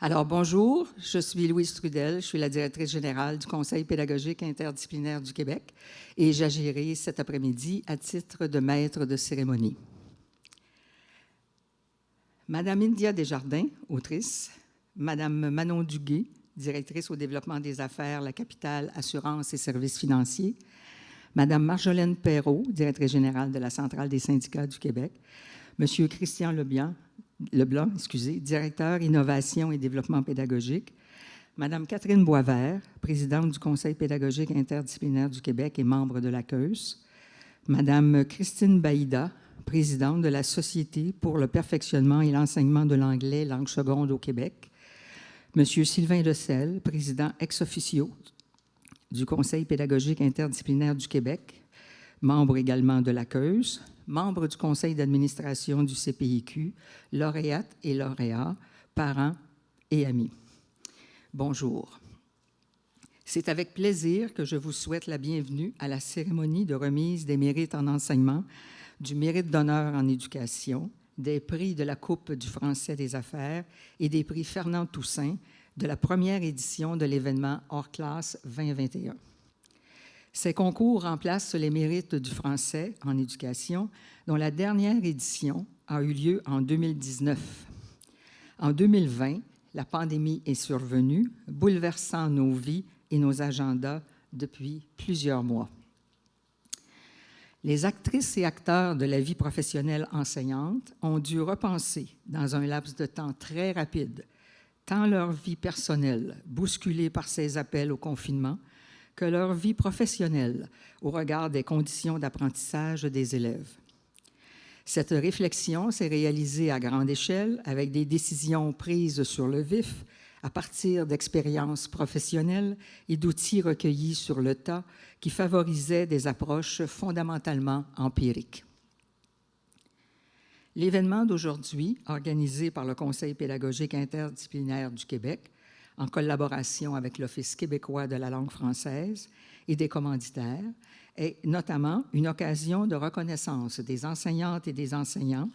Alors, bonjour, je suis Louise Trudel, je suis la directrice générale du Conseil pédagogique interdisciplinaire du Québec et j'agirai cet après-midi à titre de maître de cérémonie. Madame India Desjardins, autrice, Madame Manon Duguay, directrice au développement des affaires, la capitale, assurance et services financiers, Madame Marjolaine Perrault, directrice générale de la Centrale des syndicats du Québec, Monsieur Christian Leblanc, directeur innovation et développement pédagogique, Madame Catherine Boisvert, présidente du Conseil pédagogique interdisciplinaire du Québec et membre de la CEUS, Madame Christine Baïda, présidente de la Société pour le perfectionnement et l'enseignement de l'anglais langue seconde au Québec, Monsieur Sylvain Decelle, président ex officio du Conseil pédagogique interdisciplinaire du Québec, membre également de la CEUS, membre du conseil d'administration du CPIQ, lauréate et lauréats, parents et amis. Bonjour. C'est avec plaisir que je vous souhaite la bienvenue à la cérémonie de remise des mérites en enseignement, du mérite d'honneur en éducation, des prix de la Coupe du français des affaires et des prix Fernand Toussaint de la première édition de l'événement hors classe 2021. Ces concours remplacent les mérites du français en éducation, dont la dernière édition a eu lieu en 2019. En 2020, la pandémie est survenue, bouleversant nos vies et nos agendas depuis plusieurs mois. Les actrices et acteurs de la vie professionnelle enseignante ont dû repenser, dans un laps de temps très rapide, tant leur vie personnelle, bousculée par ces appels au confinement, que leur vie professionnelle au regard des conditions d'apprentissage des élèves. Cette réflexion s'est réalisée à grande échelle avec des décisions prises sur le vif à partir d'expériences professionnelles et d'outils recueillis sur le tas qui favorisaient des approches fondamentalement empiriques. L'événement d'aujourd'hui, organisé par le Conseil pédagogique interdisciplinaire du Québec, en collaboration avec l'Office québécois de la langue française et des commanditaires, est notamment une occasion de reconnaissance des enseignantes et des enseignants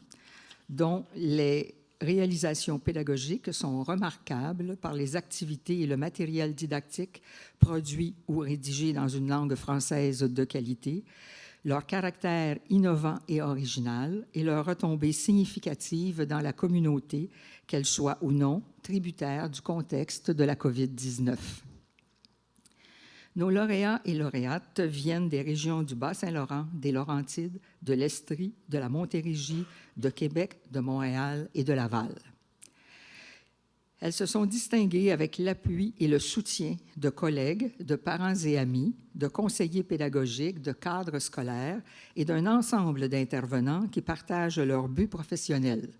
dont les réalisations pédagogiques sont remarquables par les activités et le matériel didactique produits ou rédigés dans une langue française de qualité, leur caractère innovant et original et leur retombée significative dans la communauté, qu'elle soit ou non tributaire du contexte de la COVID-19. Nos lauréats et lauréates viennent des régions du Bas-Saint-Laurent, des Laurentides, de l'Estrie, de la Montérégie, de Québec, de Montréal et de Laval. Elles se sont distinguées avec l'appui et le soutien de collègues, de parents et amis, de conseillers pédagogiques, de cadres scolaires et d'un ensemble d'intervenants qui partagent leur but professionnel.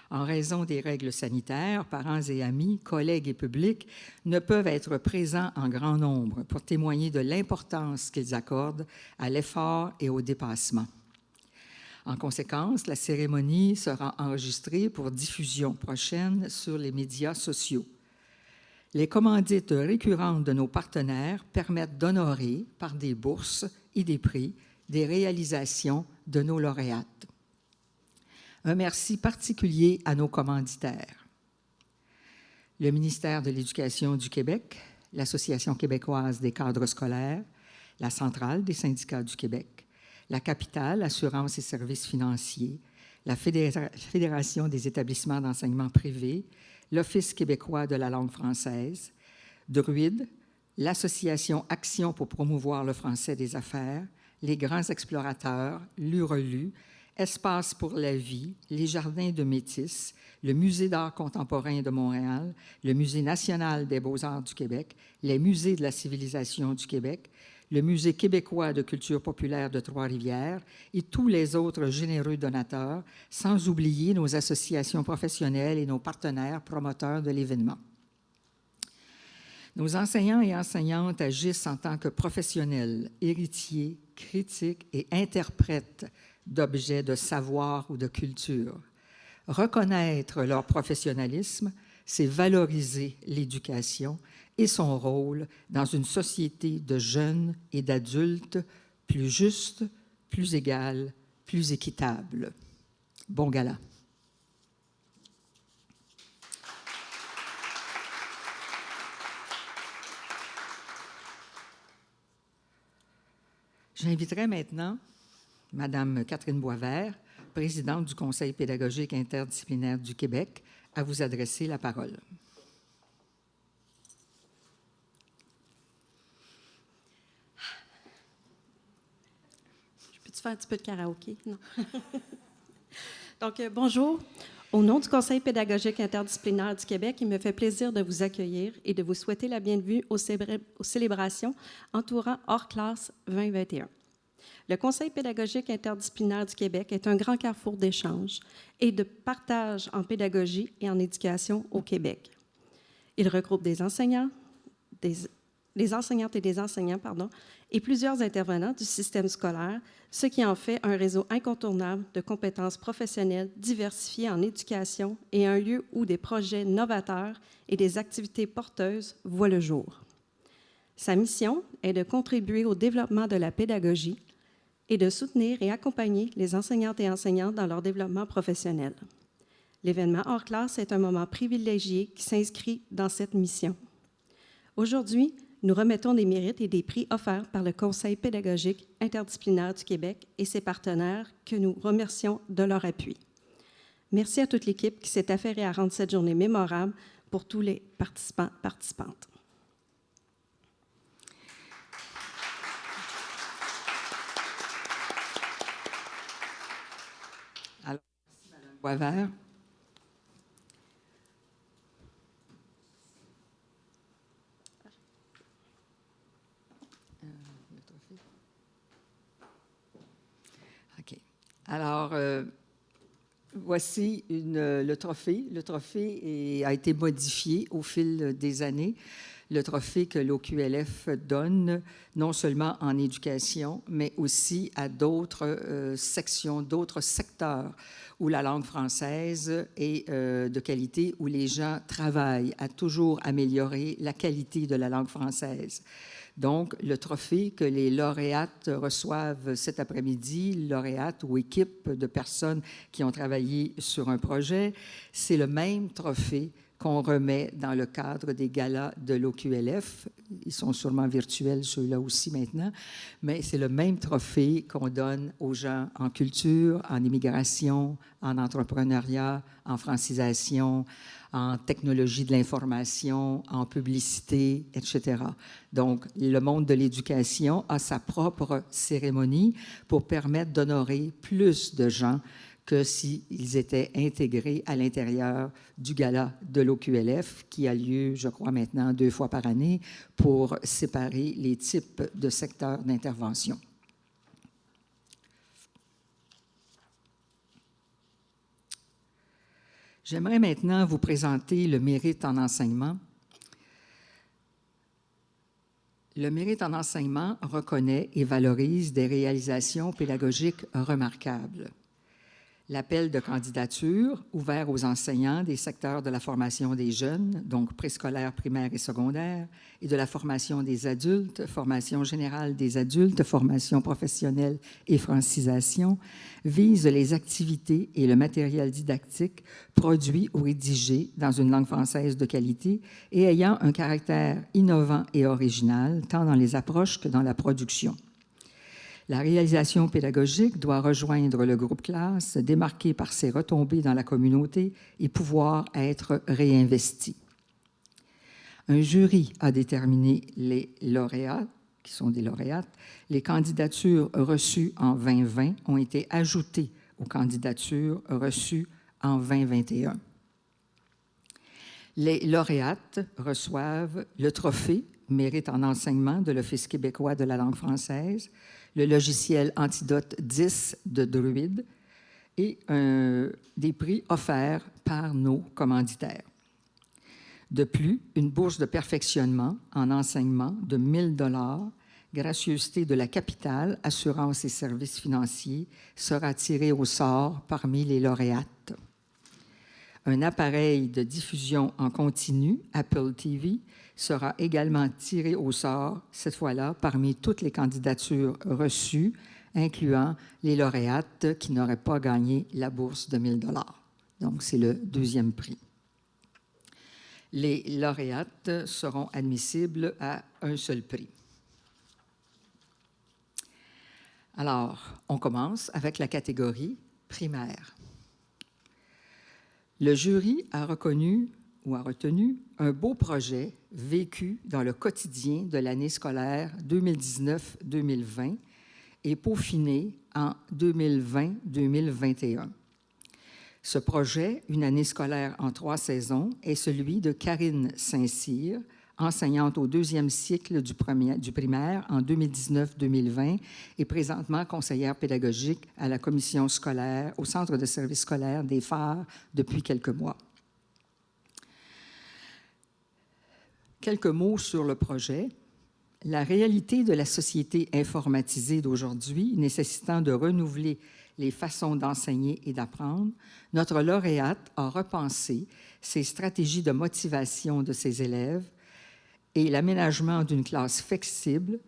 En raison des règles sanitaires, parents et amis, collègues et publics ne peuvent être présents en grand nombre pour témoigner de l'importance qu'ils accordent à l'effort et au dépassement. En conséquence, la cérémonie sera enregistrée pour diffusion prochaine sur les médias sociaux. Les commandites récurrentes de nos partenaires permettent d'honorer, par des bourses et des prix, des réalisations de nos lauréates. Un merci particulier à nos commanditaires. Le ministère de l'Éducation du Québec, l'Association québécoise des cadres scolaires, la Centrale des syndicats du Québec, la capitale, assurance et services financiers, la Fédération des établissements d'enseignement privés, l'Office québécois de la langue française, Druide, l'Association Action pour promouvoir le français des affaires, les grands explorateurs, l'Urelu, Espace pour la vie, les Jardins de Métis, le Musée d'art contemporain de Montréal, le Musée national des beaux-arts du Québec, les musées de la civilisation du Québec, le Musée québécois de culture populaire de Trois-Rivières et tous les autres généreux donateurs, sans oublier nos associations professionnelles et nos partenaires promoteurs de l'événement. Nos enseignants et enseignantes agissent en tant que professionnels, héritiers, critiques et interprètes d'objets de savoir ou de culture. Reconnaître leur professionnalisme, c'est valoriser l'éducation et son rôle dans une société de jeunes et d'adultes plus juste, plus égale, plus équitable. Bon gala. J'inviterai maintenant Madame Catherine Boisvert, présidente du Conseil pédagogique interdisciplinaire du Québec, à vous adresser la parole. Je peux-tu faire un petit peu de karaoké? Non. Donc, bonjour. Au nom du Conseil pédagogique interdisciplinaire du Québec, il me fait plaisir de vous accueillir et de vous souhaiter la bienvenue aux célébrations entourant Hors Classe 2021. Le Conseil pédagogique interdisciplinaire du Québec est un grand carrefour d'échanges et de partage en pédagogie et en éducation au Québec. Il regroupe des enseignants, des enseignantes et des enseignants, et plusieurs intervenants du système scolaire, ce qui en fait un réseau incontournable de compétences professionnelles diversifiées en éducation et un lieu où des projets novateurs et des activités porteuses voient le jour. Sa mission est de contribuer au développement de la pédagogie et de soutenir et accompagner les enseignantes et enseignants dans leur développement professionnel. L'événement hors classe est un moment privilégié qui s'inscrit dans cette mission. Aujourd'hui, nous remettons des mérites et des prix offerts par le Conseil pédagogique interdisciplinaire du Québec et ses partenaires que nous remercions de leur appui. Merci à toute l'équipe qui s'est affairée à rendre cette journée mémorable pour tous les participantes. Alors, merci Mme Boisvert. OK. Alors, voici le trophée. Le trophée a été modifié au fil des années. Le trophée que l'OQLF donne, non seulement en éducation, mais aussi à d'autres sections, d'autres secteurs où la langue française est de qualité, où les gens travaillent à toujours améliorer la qualité de la langue française. Donc, le trophée que les lauréates reçoivent cet après-midi, lauréates ou équipes de personnes qui ont travaillé sur un projet, c'est le même trophée qu'on remet dans le cadre des galas de l'OQLF. Ils sont sûrement virtuels, ceux-là aussi maintenant, mais c'est le même trophée qu'on donne aux gens en culture, en immigration, en entrepreneuriat, en francisation, en technologie de l'information, en publicité, etc. Donc, le monde de l'éducation a sa propre cérémonie pour permettre d'honorer plus de gens que s'ils étaient intégrés à l'intérieur du gala de l'OQLF, qui a lieu, je crois, maintenant 2 fois par année, pour séparer les types de secteurs d'intervention. J'aimerais maintenant vous présenter le mérite en enseignement. Le mérite en enseignement reconnaît et valorise des réalisations pédagogiques remarquables. L'appel de candidature ouvert aux enseignants des secteurs de la formation des jeunes, donc préscolaire, primaire et secondaire, et de la formation des adultes, formation générale des adultes, formation professionnelle et francisation, vise les activités et le matériel didactique produits ou rédigés dans une langue française de qualité et ayant un caractère innovant et original, tant dans les approches que dans la production. La réalisation pédagogique doit rejoindre le groupe classe, démarqué par ses retombées dans la communauté et pouvoir être réinvesti. Un jury a déterminé les lauréats, qui sont des lauréates. Les candidatures reçues en 2020 ont été ajoutées aux candidatures reçues en 2021. Les lauréates reçoivent le trophée Mérite en enseignement de l'Office québécois de la langue française, le logiciel Antidote 10 de Druide et des prix offerts par nos commanditaires. De plus, une bourse de perfectionnement en enseignement de 1 000 $, gracieuseté de la capitale, assurance et services financiers, sera tirée au sort parmi les lauréates. Un appareil de diffusion en continu, Apple TV, sera également tiré au sort, cette fois-là, parmi toutes les candidatures reçues, incluant les lauréates qui n'auraient pas gagné la bourse de 1 000 $. Donc, c'est le 2e prix. Les lauréates seront admissibles à un seul prix. Alors, on commence avec la catégorie primaire. Le jury a retenu un beau projet vécu dans le quotidien de l'année scolaire 2019-2020 et peaufiné en 2020-2021. Ce projet, une année scolaire en 3 saisons, est celui de Karine Saint-Cyr, enseignante au 2e cycle du primaire en 2019-2020 et présentement conseillère pédagogique à la commission scolaire au Centre de services scolaires des Phares depuis quelques mois. Quelques mots sur le projet. La réalité de la société informatisée d'aujourd'hui, nécessitant de renouveler les façons d'enseigner et d'apprendre, notre lauréate a repensé ses stratégies de motivation de ses élèves et l'aménagement d'une classe flexible,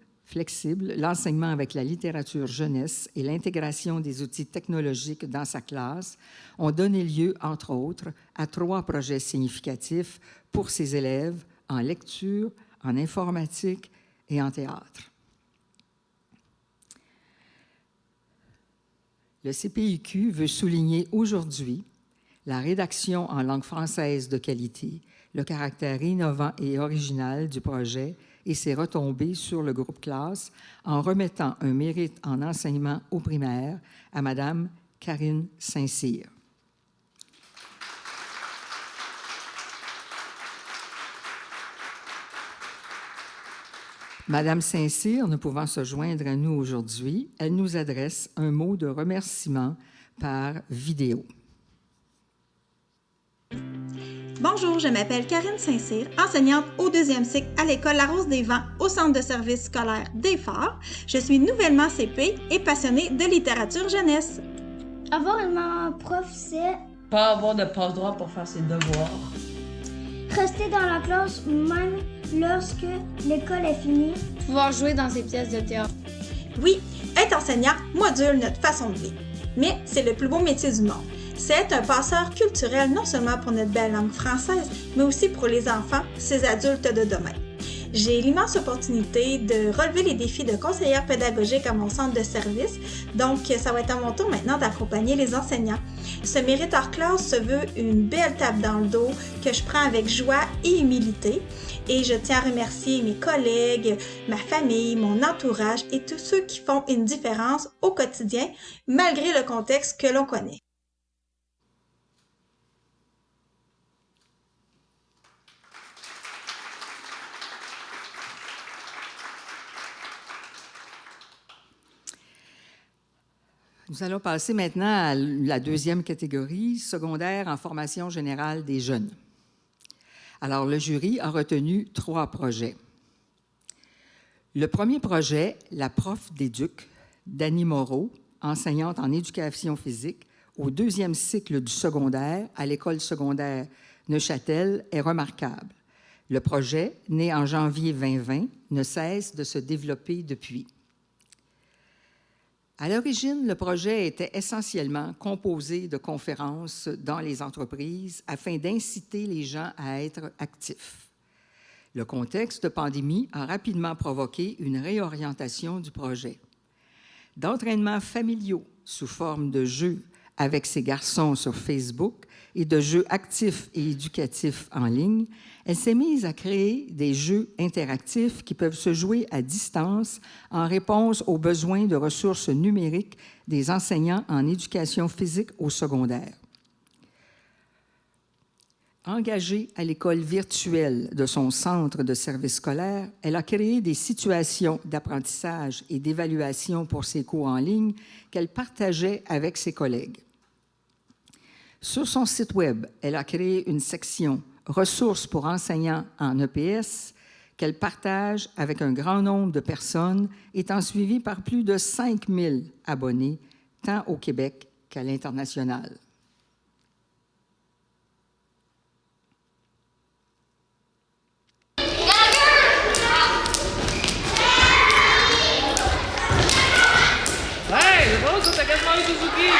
l'enseignement avec la littérature jeunesse et l'intégration des outils technologiques dans sa classe ont donné lieu, entre autres, à 3 projets significatifs pour ses élèves en lecture, en informatique et en théâtre. Le CPIQ veut souligner aujourd'hui la rédaction en langue française de qualité, le caractère innovant et original du projet et ses retombées sur le groupe classe en remettant un mérite en enseignement au primaire à Mme Karine Saint-Cyr. Madame Saint-Cyr, ne pouvant se joindre à nous aujourd'hui, elle nous adresse un mot de remerciement par vidéo. Bonjour, je m'appelle Karine Saint-Cyr, enseignante au 2e cycle à l'école La Rose des Vents au Centre de services scolaires des Phares. Je suis nouvellement CP et passionnée de littérature jeunesse. Avoir une maman prof, c'est pas avoir de passe-droit pour faire ses devoirs. Rester dans la classe même lorsque l'école est finie. Pouvoir jouer dans ses pièces de théâtre. Oui, être enseignant module notre façon de vivre. Mais c'est le plus beau métier du monde. C'est un passeur culturel non seulement pour notre belle langue française, mais aussi pour les enfants, ces adultes de demain. J'ai l'immense opportunité de relever les défis de conseillère pédagogique à mon centre de service, donc ça va être à mon tour maintenant d'accompagner les enseignants. Ce mérite hors classe se veut une belle tape dans le dos que je prends avec joie et humilité, et je tiens à remercier mes collègues, ma famille, mon entourage et tous ceux qui font une différence au quotidien, malgré le contexte que l'on connaît. Nous allons passer maintenant à la 2e catégorie, secondaire en formation générale des jeunes. Alors, le jury a retenu 3 projets. Le premier projet, la prof d'éduc, Dany Moreau, enseignante en éducation physique au 2e cycle du secondaire à l'école secondaire Neuchâtel, est remarquable. Le projet, né en janvier 2020, ne cesse de se développer depuis. À l'origine, le projet était essentiellement composé de conférences dans les entreprises afin d'inciter les gens à être actifs. Le contexte de pandémie a rapidement provoqué une réorientation du projet. D'entraînements familiaux sous forme de jeux avec ces garçons sur Facebook et de jeux actifs et éducatifs en ligne, elle s'est mise à créer des jeux interactifs qui peuvent se jouer à distance en réponse aux besoins de ressources numériques des enseignants en éducation physique au secondaire. Engagée à l'école virtuelle de son centre de service scolaire, elle a créé des situations d'apprentissage et d'évaluation pour ses cours en ligne qu'elle partageait avec ses collègues. Sur son site Web, elle a créé une section « Ressources pour enseignants en EPS » qu'elle partage avec un grand nombre de personnes, étant suivie par plus de 5000 abonnés, tant au Québec qu'à l'international. Hey, c'est bon, ça, t'as quasiment eu Suzuki!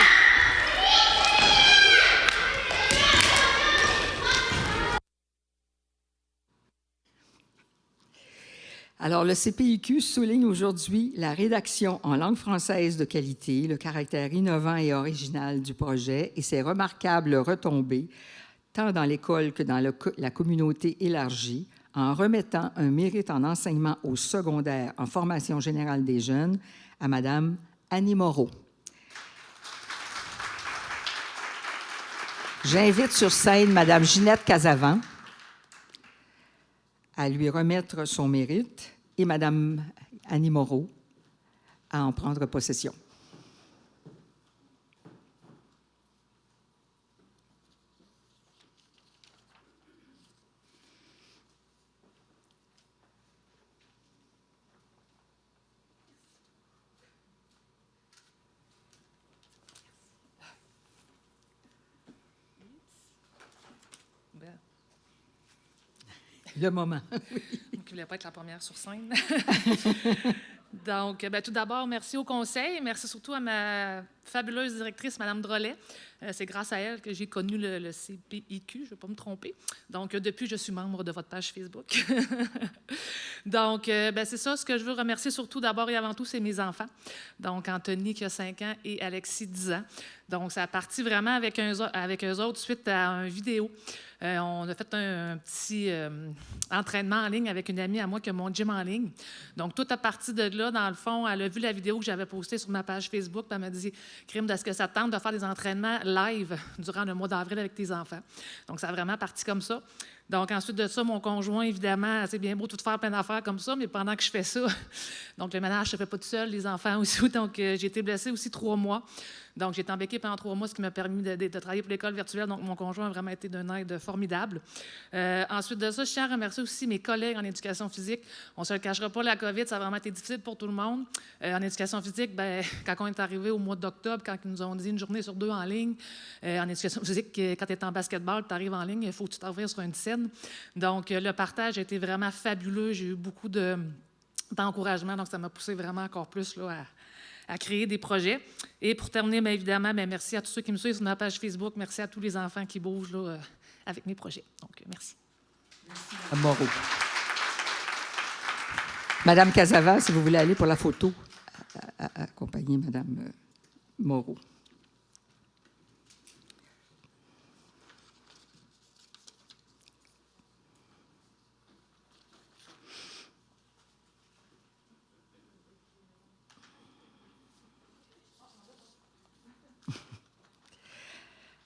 Alors, le CPIQ souligne aujourd'hui la rédaction en langue française de qualité, le caractère innovant et original du projet et ses remarquables retombées, tant dans l'école que dans la communauté élargie, en remettant un mérite en enseignement au secondaire en formation générale des jeunes à Mme Annie Moreau. J'invite sur scène Mme Ginette Casavant à lui remettre son mérite et Mme Annie Moreau à en prendre possession. Le moment. Je ne voulais pas être la première sur scène. Donc, tout d'abord, merci au conseil. Merci surtout à ma fabuleuse directrice, Mme Drolet. C'est grâce à elle que j'ai connu le CPIQ, je ne vais pas me tromper. Donc, depuis, je suis membre de votre page Facebook. Donc, c'est ça. Ce que je veux remercier surtout, d'abord et avant tout, c'est mes enfants. Donc, Anthony, qui a 5 ans, et Alexis, 10 ans. Donc, ça a parti vraiment avec eux autres suite à une vidéo. On a fait un petit entraînement en ligne avec une amie à moi qui a mon gym en ligne. Donc, tout à partir de là, dans le fond, elle a vu la vidéo que j'avais postée sur ma page Facebook, puis elle m'a dit « Crime, est-ce que ça te tente de faire des entraînements live durant le mois d'avril avec tes enfants? » Donc, ça a vraiment parti comme ça. Donc, ensuite de ça, mon conjoint, évidemment, c'est bien beau tout faire plein d'affaires comme ça, mais pendant que je fais ça, donc le ménage ne se fait pas tout seul, les enfants aussi. Donc, j'ai été blessée aussi 3 mois. Donc, j'ai été embêquée pendant 3 mois, ce qui m'a permis de travailler pour l'école virtuelle. Donc, mon conjoint a vraiment été d'une aide formidable. Ensuite de ça, je tiens à remercier aussi mes collègues en éducation physique. On ne se le cachera pas, la COVID, ça a vraiment été difficile pour tout le monde. En éducation physique, quand on est arrivé au mois d'octobre, quand ils nous ont dit 1 journée sur 2 en ligne, en éducation physique, quand tu es en basketball, tu arrives en ligne, il faut que tu t'envoies sur une scène. Donc, le partage a été vraiment fabuleux. J'ai eu beaucoup d'encouragement, donc ça m'a poussé vraiment encore plus là, à créer des projets. Et pour terminer, bien évidemment, merci à tous ceux qui me suivent sur ma page Facebook. Merci à tous les enfants qui bougent là, avec mes projets. Donc, merci. Merci. Moreau. Madame Casavant, si vous voulez aller pour la photo, accompagner Madame Moreau.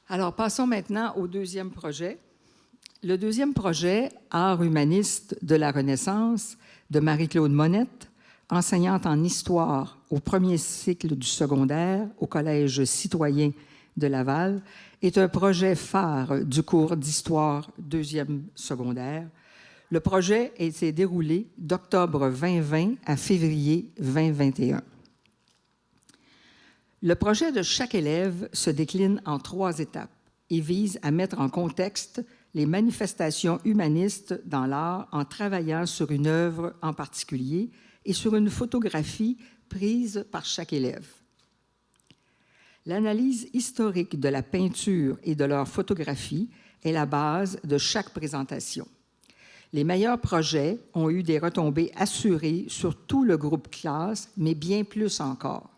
Alors, passons maintenant au deuxième projet. Le deuxième projet, Art humaniste de la Renaissance, de Marie-Claude Monette, enseignante en histoire au premier cycle du secondaire au Collège citoyen de Laval, est un projet phare du cours d'histoire deuxième secondaire. Le projet a été déroulé d'octobre 2020 à février 2021. Le projet de chaque élève se décline en 3 étapes et vise à mettre en contexte les manifestations humanistes dans l'art en travaillant sur une œuvre en particulier et sur une photographie prise par chaque élève. L'analyse historique de la peinture et de leur photographie est la base de chaque présentation. Les meilleurs projets ont eu des retombées assurées sur tout le groupe classe, mais bien plus encore.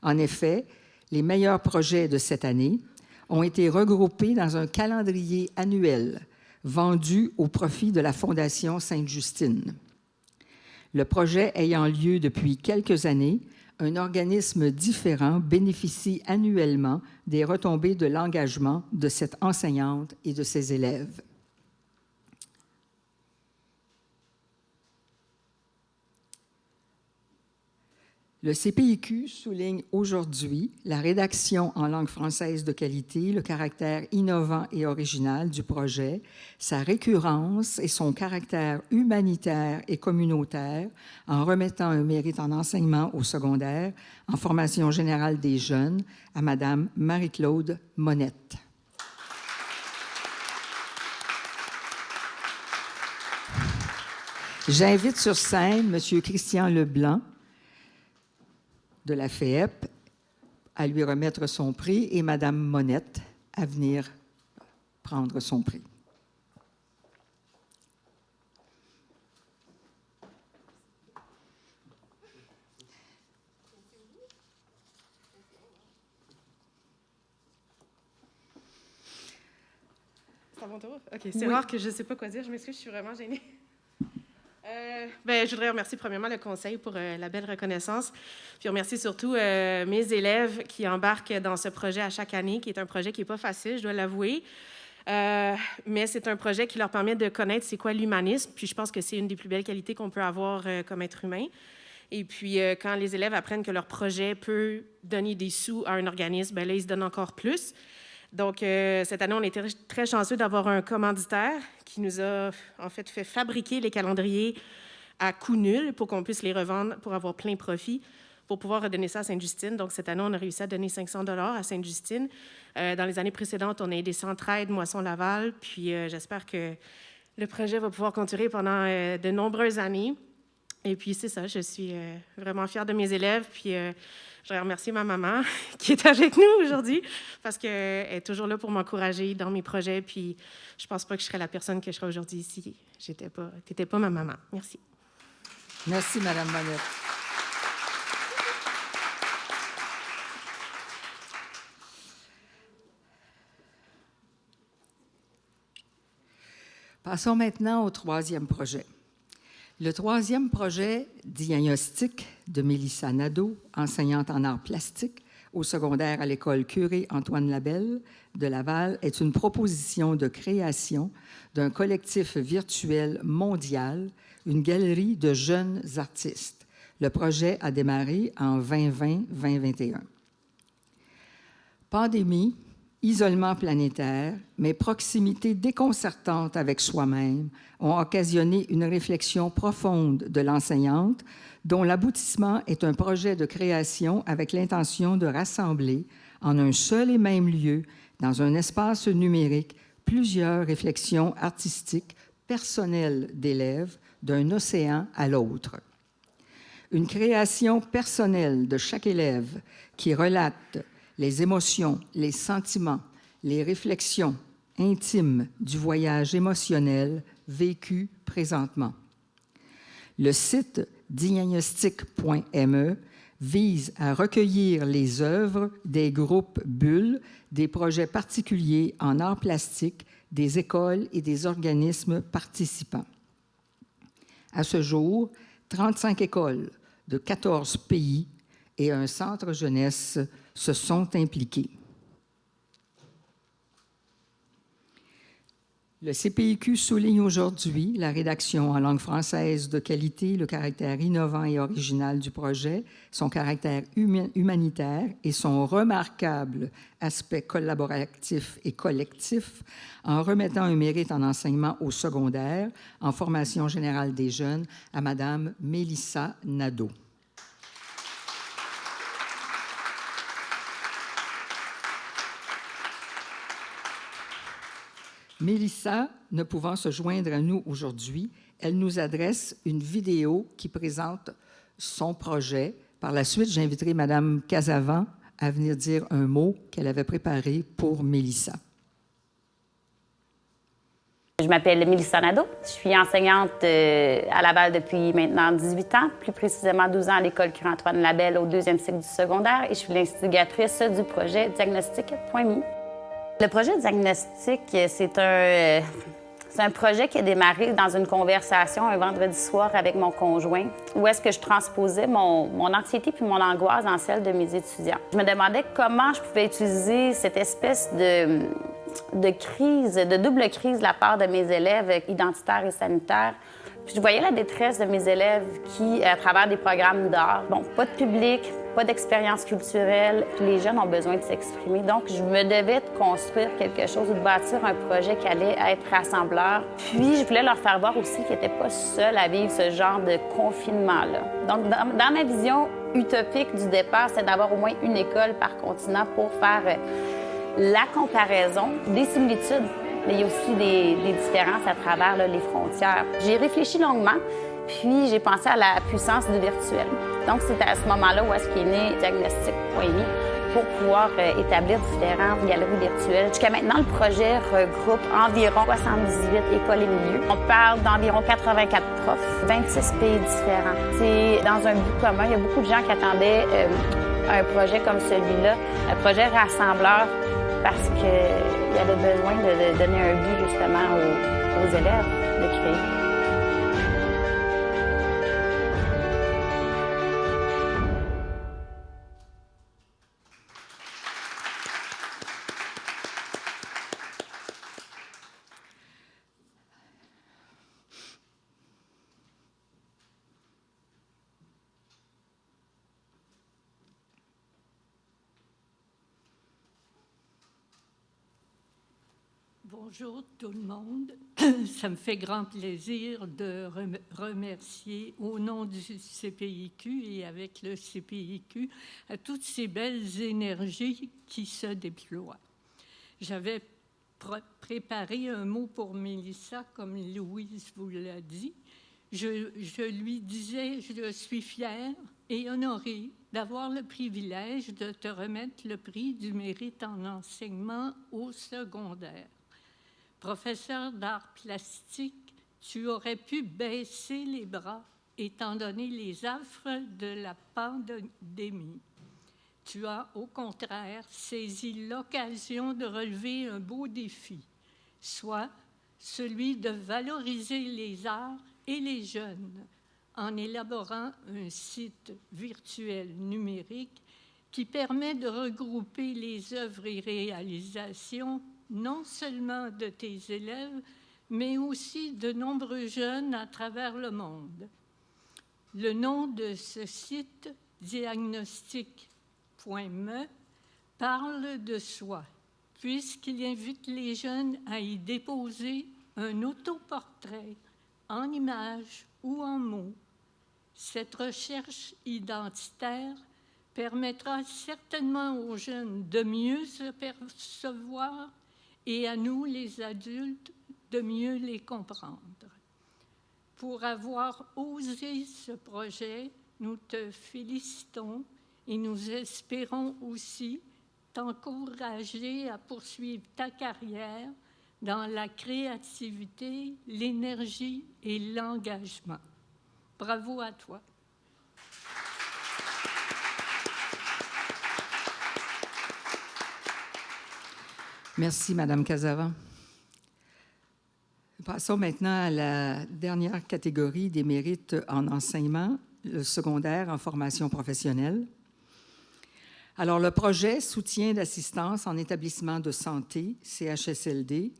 En effet, les meilleurs projets de cette année ont été regroupés dans un calendrier annuel vendu au profit de la Fondation Sainte-Justine. Le projet ayant lieu depuis quelques années, un organisme différent bénéficie annuellement des retombées de l'engagement de cette enseignante et de ses élèves. Le CPIQ souligne aujourd'hui la rédaction en langue française de qualité, le caractère innovant et original du projet, sa récurrence et son caractère humanitaire et communautaire en remettant un mérite en enseignement au secondaire, en formation générale des jeunes, à Mme Marie-Claude Monette. J'invite sur scène M. Christian Leblanc, de la FEEP, à lui remettre son prix et Mme Monette à venir prendre son prix. C'est à mon tour? OK, c'est rare que je ne sais pas quoi dire. Je m'excuse, je suis vraiment gênée. Je voudrais remercier premièrement le conseil pour la belle reconnaissance, puis remercier surtout mes élèves qui embarquent dans ce projet à chaque année, qui est un projet qui n'est pas facile, je dois l'avouer, mais c'est un projet qui leur permet de connaître c'est quoi l'humanisme, puis je pense que c'est une des plus belles qualités qu'on peut avoir comme être humain. Et puis, quand les élèves apprennent que leur projet peut donner des sous à un organisme, bien là, ils se donnent encore plus. Donc, cette année, on était très chanceux d'avoir un commanditaire qui nous a, en fait fabriquer les calendriers à coût nul pour qu'on puisse les revendre pour avoir plein profit, pour pouvoir redonner ça à Sainte-Justine. Donc, cette année, on a réussi à donner 500 $ à Sainte-Justine. Dans les années précédentes, on a aidé Centraide, Moisson-Laval, puis j'espère que le projet va pouvoir continuer pendant de nombreuses années. Et puis, c'est ça, je suis vraiment fière de mes élèves. Puis, je voudrais remercier ma maman qui est avec nous aujourd'hui parce qu'elle est toujours là pour m'encourager dans mes projets. Puis, je pense pas que je serais la personne que je serais aujourd'hui si tu n'étais pas ma maman. Merci. Merci, Mme Monette. Passons maintenant au troisième projet. Le troisième projet, Diagnostic, de Mélissa Nadeau, enseignante en arts plastiques au secondaire à l'école Curé Antoine Labelle de Laval, est une proposition de création d'un collectif virtuel mondial, une galerie de jeunes artistes. Le projet a démarré en 2020-2021. Pandémie, isolement planétaire, mais proximité déconcertante avec soi-même ont occasionné une réflexion profonde de l'enseignante dont l'aboutissement est un projet de création avec l'intention de rassembler en un seul et même lieu, dans un espace numérique, plusieurs réflexions artistiques personnelles d'élèves d'un océan à l'autre. Une création personnelle de chaque élève qui relate les émotions, les sentiments, les réflexions intimes du voyage émotionnel vécu présentement. Le site diagnostic.me vise à recueillir les œuvres des groupes Bulles, des projets particuliers en arts plastiques, des écoles et des organismes participants. À ce jour, 35 écoles de 14 pays et un centre jeunesse se sont impliqués. Le CPIQ souligne aujourd'hui la rédaction en langue française de qualité, le caractère innovant et original du projet, son caractère humanitaire et son remarquable aspect collaboratif et collectif en remettant un mérite en enseignement au secondaire, en formation générale des jeunes, à Mme Mélissa Nadeau. Mélissa, ne pouvant se joindre à nous aujourd'hui, elle nous adresse une vidéo qui présente son projet. Par la suite, j'inviterai Mme Casavant à venir dire un mot qu'elle avait préparé pour Mélissa. Je m'appelle Mélissa Nadeau. Je suis enseignante à Laval depuis maintenant 18 ans, plus précisément 12 ans à l'école Curé Antoine Labelle au 2e cycle du secondaire, et je suis l'instigatrice du projet Diagnostic.me. Le projet Diagnostic, c'est un projet qui a démarré dans une conversation un vendredi soir avec mon conjoint, où est-ce que je transposais mon anxiété puis mon angoisse dans celle de mes étudiants. Je me demandais comment je pouvais utiliser cette espèce de crise, de double crise de la part de mes élèves identitaires et sanitaires. Puis je voyais la détresse de mes élèves qui, à travers des programmes d'art, pas de public, pas d'expérience culturelle, puis les jeunes ont besoin de s'exprimer. Donc, je me devais de construire quelque chose ou de bâtir un projet qui allait être rassembleur. Puis, je voulais leur faire voir aussi qu'ils n'étaient pas seuls à vivre ce genre de confinement-là. Donc, dans ma vision utopique du départ, c'est d'avoir au moins une école par continent pour faire la comparaison des similitudes. Mais il y a aussi des différences à travers les frontières. J'ai réfléchi longuement, puis j'ai pensé à la puissance du virtuel. Donc, c'est à ce moment-là où est-ce qu'est né Diagnostic.me pour pouvoir établir différentes galeries virtuelles. Jusqu'à maintenant, le projet regroupe environ 78 écoles et milieux. On parle d'environ 84 profs, 26 pays différents. C'est dans un but commun. Il y a beaucoup de gens qui attendaient un projet comme celui-là, un projet rassembleur parce qu'il y avait besoin de donner un but justement aux élèves de créer. Bonjour tout le monde. Ça me fait grand plaisir de remercier au nom du CPIQ et avec le CPIQ à toutes ces belles énergies qui se déploient. J'avais préparé un mot pour Mélissa, comme Louise vous l'a dit. Je lui disais, je suis fière et honorée d'avoir le privilège de te remettre le prix du mérite en enseignement au secondaire. Professeur d'art plastique, tu aurais pu baisser les bras étant donné les affres de la pandémie. Tu as, au contraire, saisi l'occasion de relever un beau défi, soit celui de valoriser les arts et les jeunes en élaborant un site virtuel numérique qui permet de regrouper les œuvres et réalisations non seulement de tes élèves, mais aussi de nombreux jeunes à travers le monde. Le nom de ce site, diagnostic.me, parle de soi, puisqu'il invite les jeunes à y déposer un autoportrait en images ou en mots. Cette recherche identitaire permettra certainement aux jeunes de mieux se percevoir et à nous, les adultes, de mieux les comprendre. Pour avoir osé ce projet, nous te félicitons et nous espérons aussi t'encourager à poursuivre ta carrière dans la créativité, l'énergie et l'engagement. Bravo à toi. Merci, Madame Casavant. Passons maintenant à la dernière catégorie des mérites en enseignement, le secondaire en formation professionnelle. Alors, le projet soutien d'assistance en établissement de santé, CHSLD,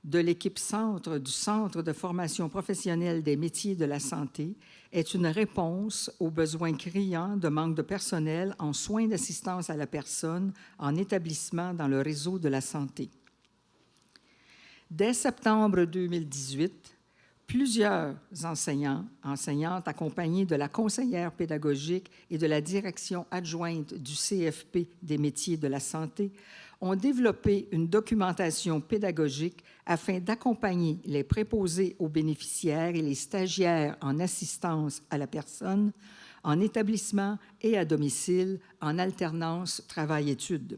de l'équipe centre du Centre de formation professionnelle des métiers de la santé est une réponse aux besoins criants de manque de personnel en soins d'assistance à la personne en établissement dans le réseau de la santé. Dès septembre 2018, plusieurs enseignantes accompagnées de la conseillère pédagogique et de la direction adjointe du CFP des métiers de la santé ont développé une documentation pédagogique afin d'accompagner les préposés aux bénéficiaires et les stagiaires en assistance à la personne, en établissement et à domicile, en alternance travail-études.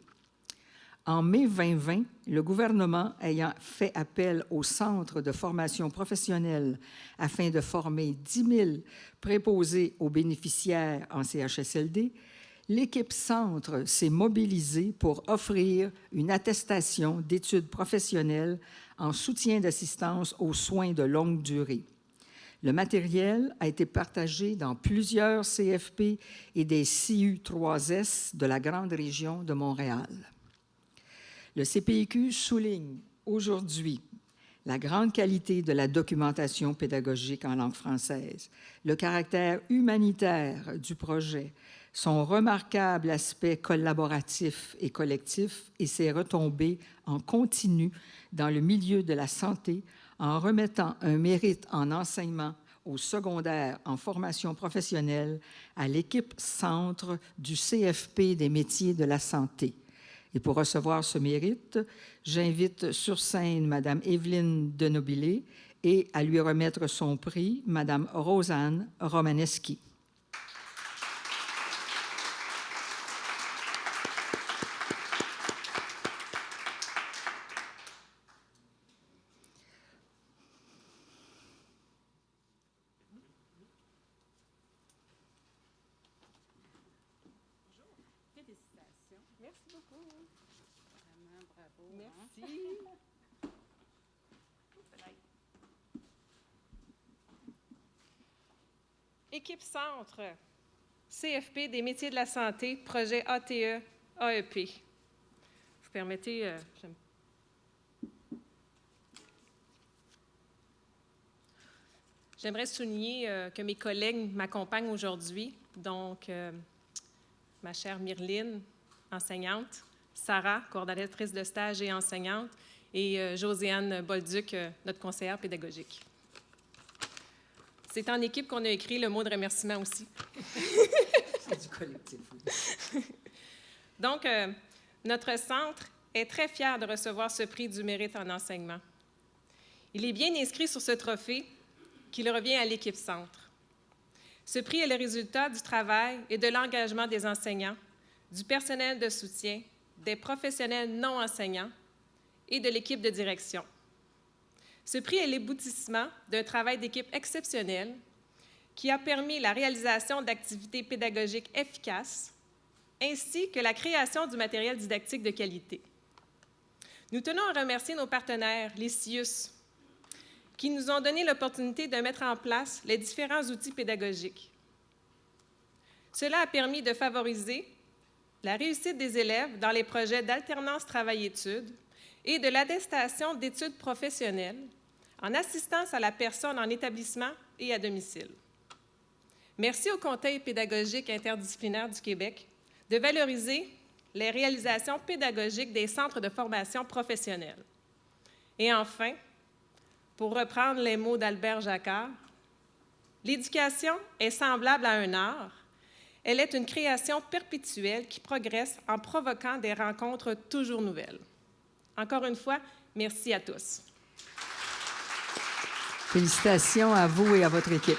En mai 2020, le gouvernement ayant fait appel au Centre de formation professionnelle afin de former 10 000 préposés aux bénéficiaires en CHSLD, l'équipe Centre s'est mobilisée pour offrir une attestation d'études professionnelles en soutien d'assistance aux soins de longue durée. Le matériel a été partagé dans plusieurs CFP et des CU3S de la grande région de Montréal. Le CPIQ souligne aujourd'hui la grande qualité de la documentation pédagogique en langue française, le caractère humanitaire du projet, son remarquable aspect collaboratif et collectif et ses retombées en continu dans le milieu de la santé en remettant un mérite en enseignement au secondaire en formation professionnelle à l'équipe centre du CFP des métiers de la santé. Et pour recevoir ce mérite, j'invite sur scène Mme Evelyne Denobilé et à lui remettre son prix, Mme Rosanne Romaneschi. Félicitations. Merci beaucoup. Vraiment. Bravo. Merci. Équipe Centre, CFP des métiers de la santé, projet ATE, AEP. Vous permettez, j'aimerais souligner que mes collègues m'accompagnent aujourd'hui. Donc, ma chère Myrline, enseignante, Sarah, coordonnatrice de stage et enseignante, et Josiane Bolduc, notre conseillère pédagogique. C'est en équipe qu'on a écrit le mot de remerciement aussi. C'est du collectif, oui. Donc, notre centre est très fier de recevoir ce prix du mérite en enseignement. Il est bien inscrit sur ce trophée qu'il revient à l'équipe centre. Ce prix est le résultat du travail et de l'engagement des enseignants, du personnel de soutien, des professionnels non enseignants et de l'équipe de direction. Ce prix est l'aboutissement d'un travail d'équipe exceptionnel qui a permis la réalisation d'activités pédagogiques efficaces ainsi que la création du matériel didactique de qualité. Nous tenons à remercier nos partenaires, les CIUS, qui nous ont donné l'opportunité de mettre en place les différents outils pédagogiques. Cela a permis de favoriser la réussite des élèves dans les projets d'alternance travail-études et de l'attestation d'études professionnelles en assistance à la personne en établissement et à domicile. Merci au Conseil pédagogique interdisciplinaire du Québec de valoriser les réalisations pédagogiques des centres de formation professionnelle. Et enfin, pour reprendre les mots d'Albert Jacquard, l'éducation est semblable à un art. Elle est une création perpétuelle qui progresse en provoquant des rencontres toujours nouvelles. Encore une fois, merci à tous. Félicitations à vous et à votre équipe.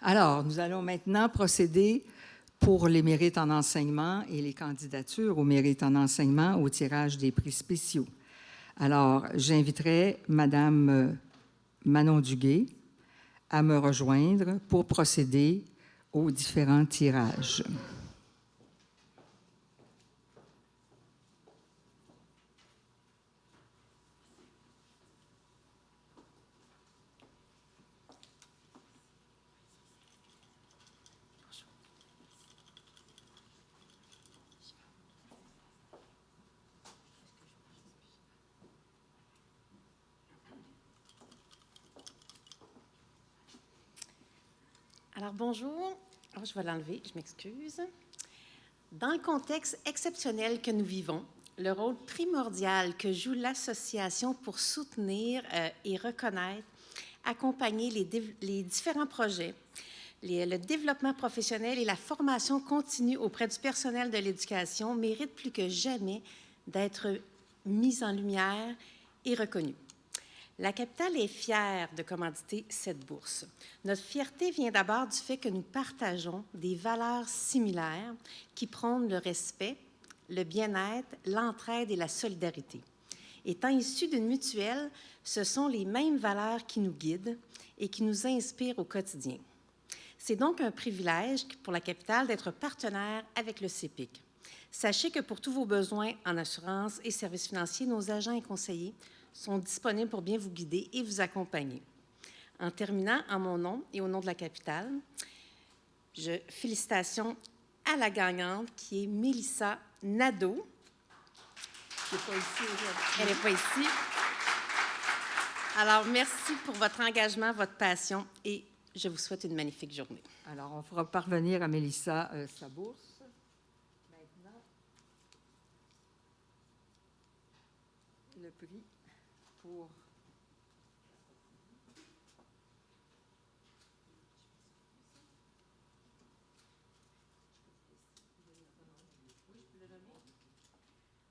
Alors, nous allons maintenant procéder pour les mérites en enseignement et les candidatures aux mérites en enseignement au tirage des prix spéciaux. Alors, j'inviterai Madame Manon Duguay à me rejoindre pour procéder aux différents tirages. Alors, bonjour. Oh, je vais l'enlever, je m'excuse. Dans le contexte exceptionnel que nous vivons, le rôle primordial que joue l'association pour soutenir et reconnaître, accompagner les différents projets, le développement professionnel et la formation continue auprès du personnel de l'éducation mérite plus que jamais d'être mis en lumière et reconnu. La capitale est fière de commanditer cette bourse. Notre fierté vient d'abord du fait que nous partageons des valeurs similaires qui prônent le respect, le bien-être, l'entraide et la solidarité. Étant issus d'une mutuelle, ce sont les mêmes valeurs qui nous guident et qui nous inspirent au quotidien. C'est donc un privilège pour la capitale d'être partenaire avec le CEPIC. Sachez que pour tous vos besoins en assurance et services financiers, nos agents et conseillers sont disponibles pour bien vous guider et vous accompagner. En terminant, en mon nom et au nom de la capitale, félicitations à la gagnante qui est Mélissa Nadeau. Elle n'est pas ici. Alors, merci pour votre engagement, votre passion et je vous souhaite une magnifique journée. Alors, on fera parvenir à Mélissa sa bourse. Maintenant, le prix pour...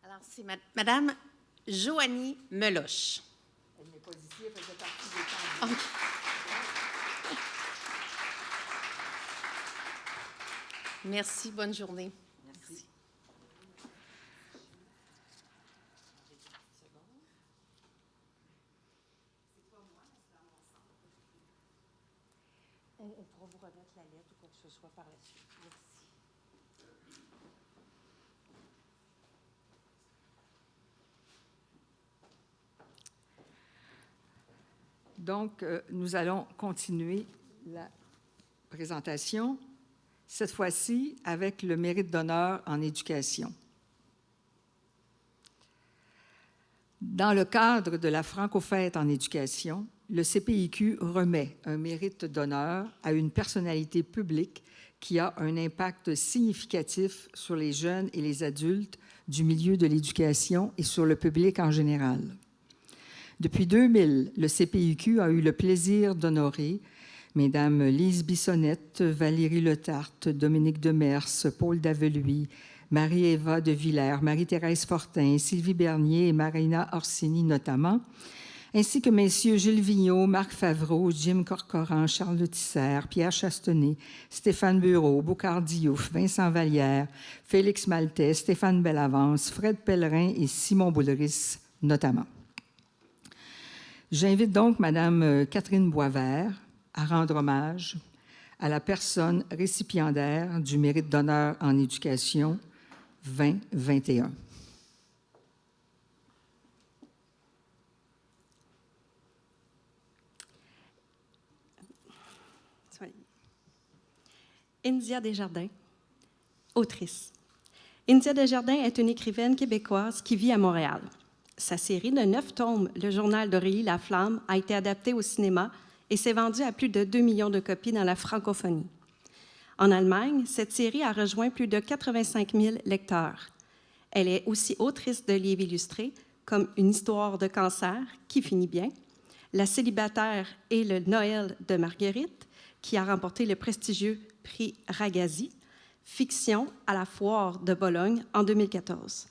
Alors, c'est Madame Joanie Meloche. Elle n'est pas ici, elle faisait partie des candidats. Okay. Merci, bonne journée. Merci. On pourra vous remettre la lettre ou quoi que ce soit par la suite. Merci. Donc, nous allons continuer la présentation, cette fois-ci avec le mérite d'honneur en éducation. Dans le cadre de la Franco-Fête en éducation, le CPIQ remet un mérite d'honneur à une personnalité publique qui a un impact significatif sur les jeunes et les adultes du milieu de l'éducation et sur le public en général. Depuis 2000, le CPIQ a eu le plaisir d'honorer Mesdames Lise Bissonnette, Valérie Letarte, Dominique Demers, Paul Daveluy, Marie-Éva de Villers, Marie-Thérèse Fortin, Sylvie Bernier et Marina Orsini notamment, ainsi que messieurs Gilles Vigneault, Marc Favreau, Jim Corcoran, Charles Tisser, Pierre Chastenay, Stéphane Bureau, Boucard Diouf, Vincent Vallière, Félix Maltais, Stéphane Bellavance, Fred Pellerin et Simon Boulris notamment. J'invite donc Madame Catherine Boisvert à rendre hommage à la personne récipiendaire du mérite d'honneur en éducation 2021. India Desjardins, autrice. India Desjardins est une écrivaine québécoise qui vit à Montréal. Sa série de 9 tomes, Le Journal d'Aurélie La Flamme, a été adaptée au cinéma et s'est vendue à plus de 2 millions de copies dans la francophonie. En Allemagne, cette série a rejoint plus de 85 000 lecteurs. Elle est aussi autrice de livres illustrés comme Une histoire de cancer qui finit bien, La célibataire et le Noël de Marguerite, qui a remporté le prestigieux prix Ragazzi, Fiction à la Foire de Bologne en 2014.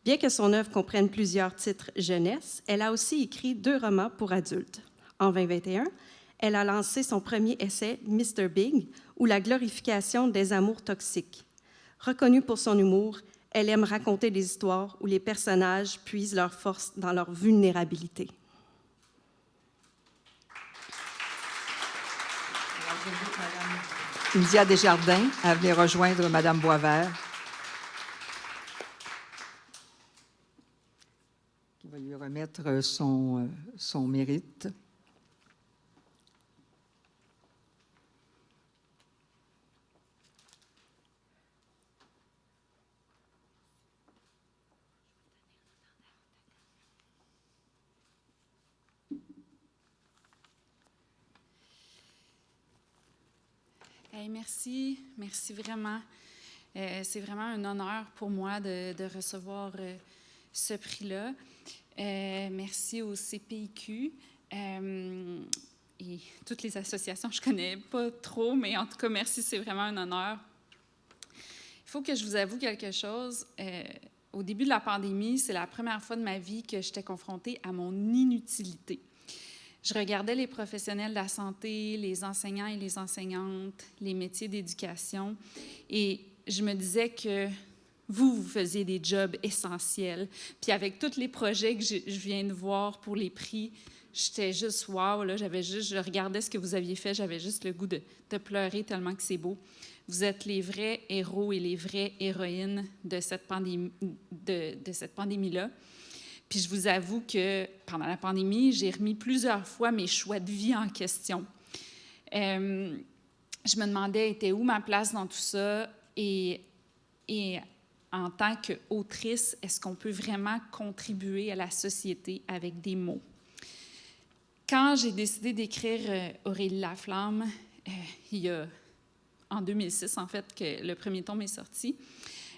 Bien que son œuvre comprenne plusieurs titres jeunesse, elle a aussi écrit 2 romans pour adultes. En 2021, elle a lancé son premier essai, Mr. Big, ou la glorification des amours toxiques. Reconnue pour son humour, elle aime raconter des histoires où les personnages puisent leur force dans leur vulnérabilité. India Desjardins à venir rejoindre Madame Boisvert, qui va lui remettre son mérite. Hey, merci vraiment. C'est vraiment un honneur pour moi de recevoir ce prix-là. Merci au CPIQ et toutes les associations. Je ne connais pas trop, mais en tout cas, merci, c'est vraiment un honneur. Il faut que je vous avoue quelque chose. Au début de la pandémie, c'est la première fois de ma vie que j'étais confrontée à mon inutilité. Je regardais les professionnels de la santé, les enseignants et les enseignantes, les métiers d'éducation, et je me disais que vous faisiez des jobs essentiels. Puis avec tous les projets que je viens de voir pour les prix, j'étais juste wow, là, je regardais ce que vous aviez fait, j'avais juste le goût de pleurer tellement que c'est beau. Vous êtes les vrais héros et les vraies héroïnes de cette pandémie-là. Puis je vous avoue que pendant la pandémie, j'ai remis plusieurs fois mes choix de vie en question. Je me demandais, était où ma place dans tout ça? Et en tant qu'autrice, est-ce qu'on peut vraiment contribuer à la société avec des mots? Quand j'ai décidé d'écrire Aurélie La Flamme, il y a en 2006, en fait, que le premier tome est sorti,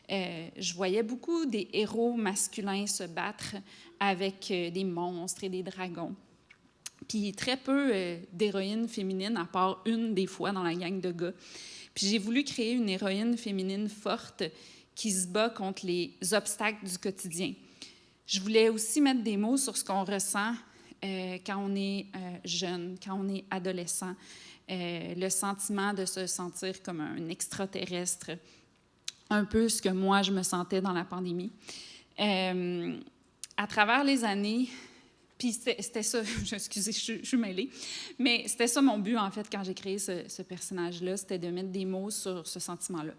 je voyais beaucoup des héros masculins se battre avec des monstres et des dragons. Puis très peu d'héroïnes féminines, à part une des fois dans la gang de gars. Puis j'ai voulu créer une héroïne féminine forte qui se bat contre les obstacles du quotidien. Je voulais aussi mettre des mots sur ce qu'on ressent quand on est jeune, quand on est adolescent, le sentiment de se sentir comme un extraterrestre, un peu ce que moi, je me sentais dans la pandémie. À travers les années, Puis c'était ça, excusez, je suis mêlée, mais c'était ça mon but, en fait, quand j'ai créé ce personnage-là, c'était de mettre des mots sur ce sentiment-là.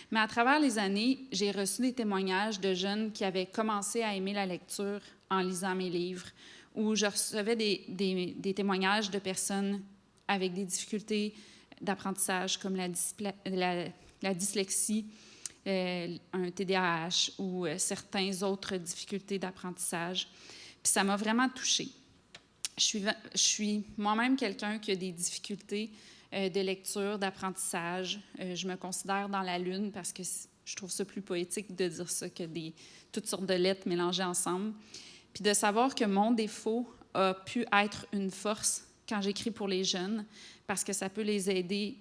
Mais à travers les années, j'ai reçu des témoignages de jeunes qui avaient commencé à aimer la lecture en lisant mes livres, où je recevais des témoignages de personnes avec des difficultés d'apprentissage comme la dyslexie, un TDAH ou certaines autres difficultés d'apprentissage. Puis ça m'a vraiment touchée. Je suis moi-même quelqu'un qui a des difficultés de lecture, d'apprentissage. Je me considère dans la lune parce que je trouve ça plus poétique de dire ça que toutes sortes de lettres mélangées ensemble. Puis de savoir que mon défaut a pu être une force quand j'écris pour les jeunes, parce que ça peut les aider,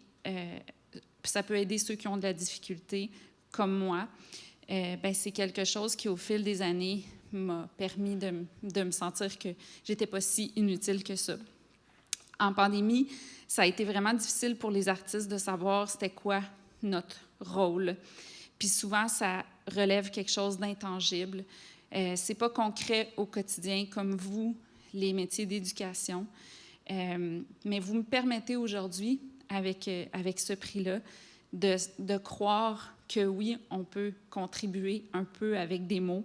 ça peut aider ceux qui ont de la difficulté, comme moi. C'est quelque chose qui, au fil des années, m'a permis de me sentir que j'étais pas si inutile que ça. En pandémie, ça a été vraiment difficile pour les artistes de savoir c'était quoi notre rôle. Puis souvent, ça relève quelque chose d'intangible. C'est pas concret au quotidien comme vous, les métiers d'éducation. Mais vous me permettez aujourd'hui, avec ce prix-là, de croire que oui, on peut contribuer un peu avec des mots.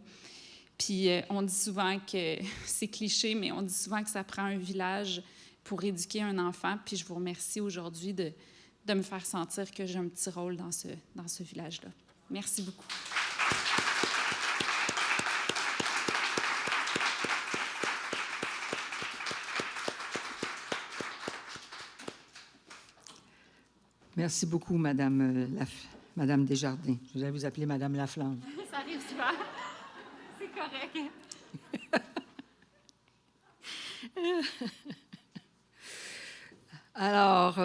Puis on dit souvent que c'est cliché, mais on dit souvent que ça prend un village pour éduquer un enfant. Puis je vous remercie aujourd'hui de me faire sentir que j'ai un petit rôle dans ce village-là. Merci beaucoup. Merci beaucoup, Madame Desjardins. Je vais vous appeler Madame Laflamme. Ça arrive souvent. C'est correct. Alors,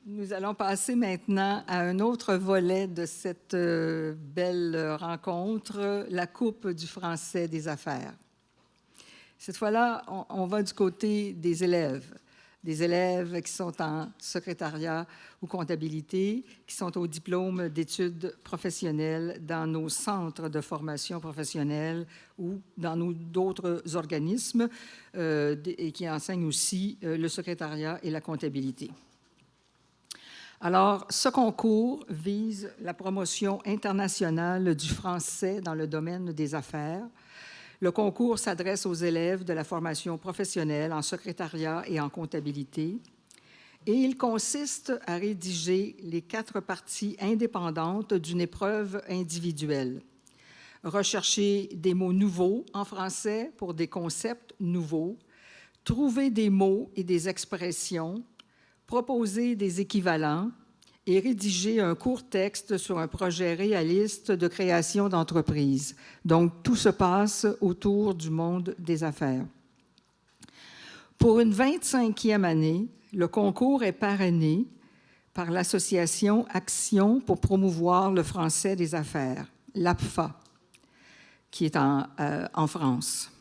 nous allons passer maintenant à un autre volet de cette belle rencontre, la Coupe du français des affaires. Cette fois-là, on va du côté des élèves qui sont en secrétariat ou comptabilité, qui sont au diplôme d'études professionnelles dans nos centres de formation professionnelle ou dans d'autres organismes et qui enseignent aussi le secrétariat et la comptabilité. Alors, ce concours vise la promotion internationale du français dans le domaine des affaires. Le concours s'adresse aux élèves de la formation professionnelle en secrétariat et en comptabilité et il consiste à rédiger les 4 parties indépendantes d'une épreuve individuelle. Rechercher des mots nouveaux en français pour des concepts nouveaux, trouver des mots et des expressions, proposer des équivalents et rédiger un court texte sur un projet réaliste de création d'entreprise. Donc, tout se passe autour du monde des affaires. Pour une 25e année, le concours est parrainé par l'association Action pour promouvoir le français des affaires, l'APFA, qui est en France.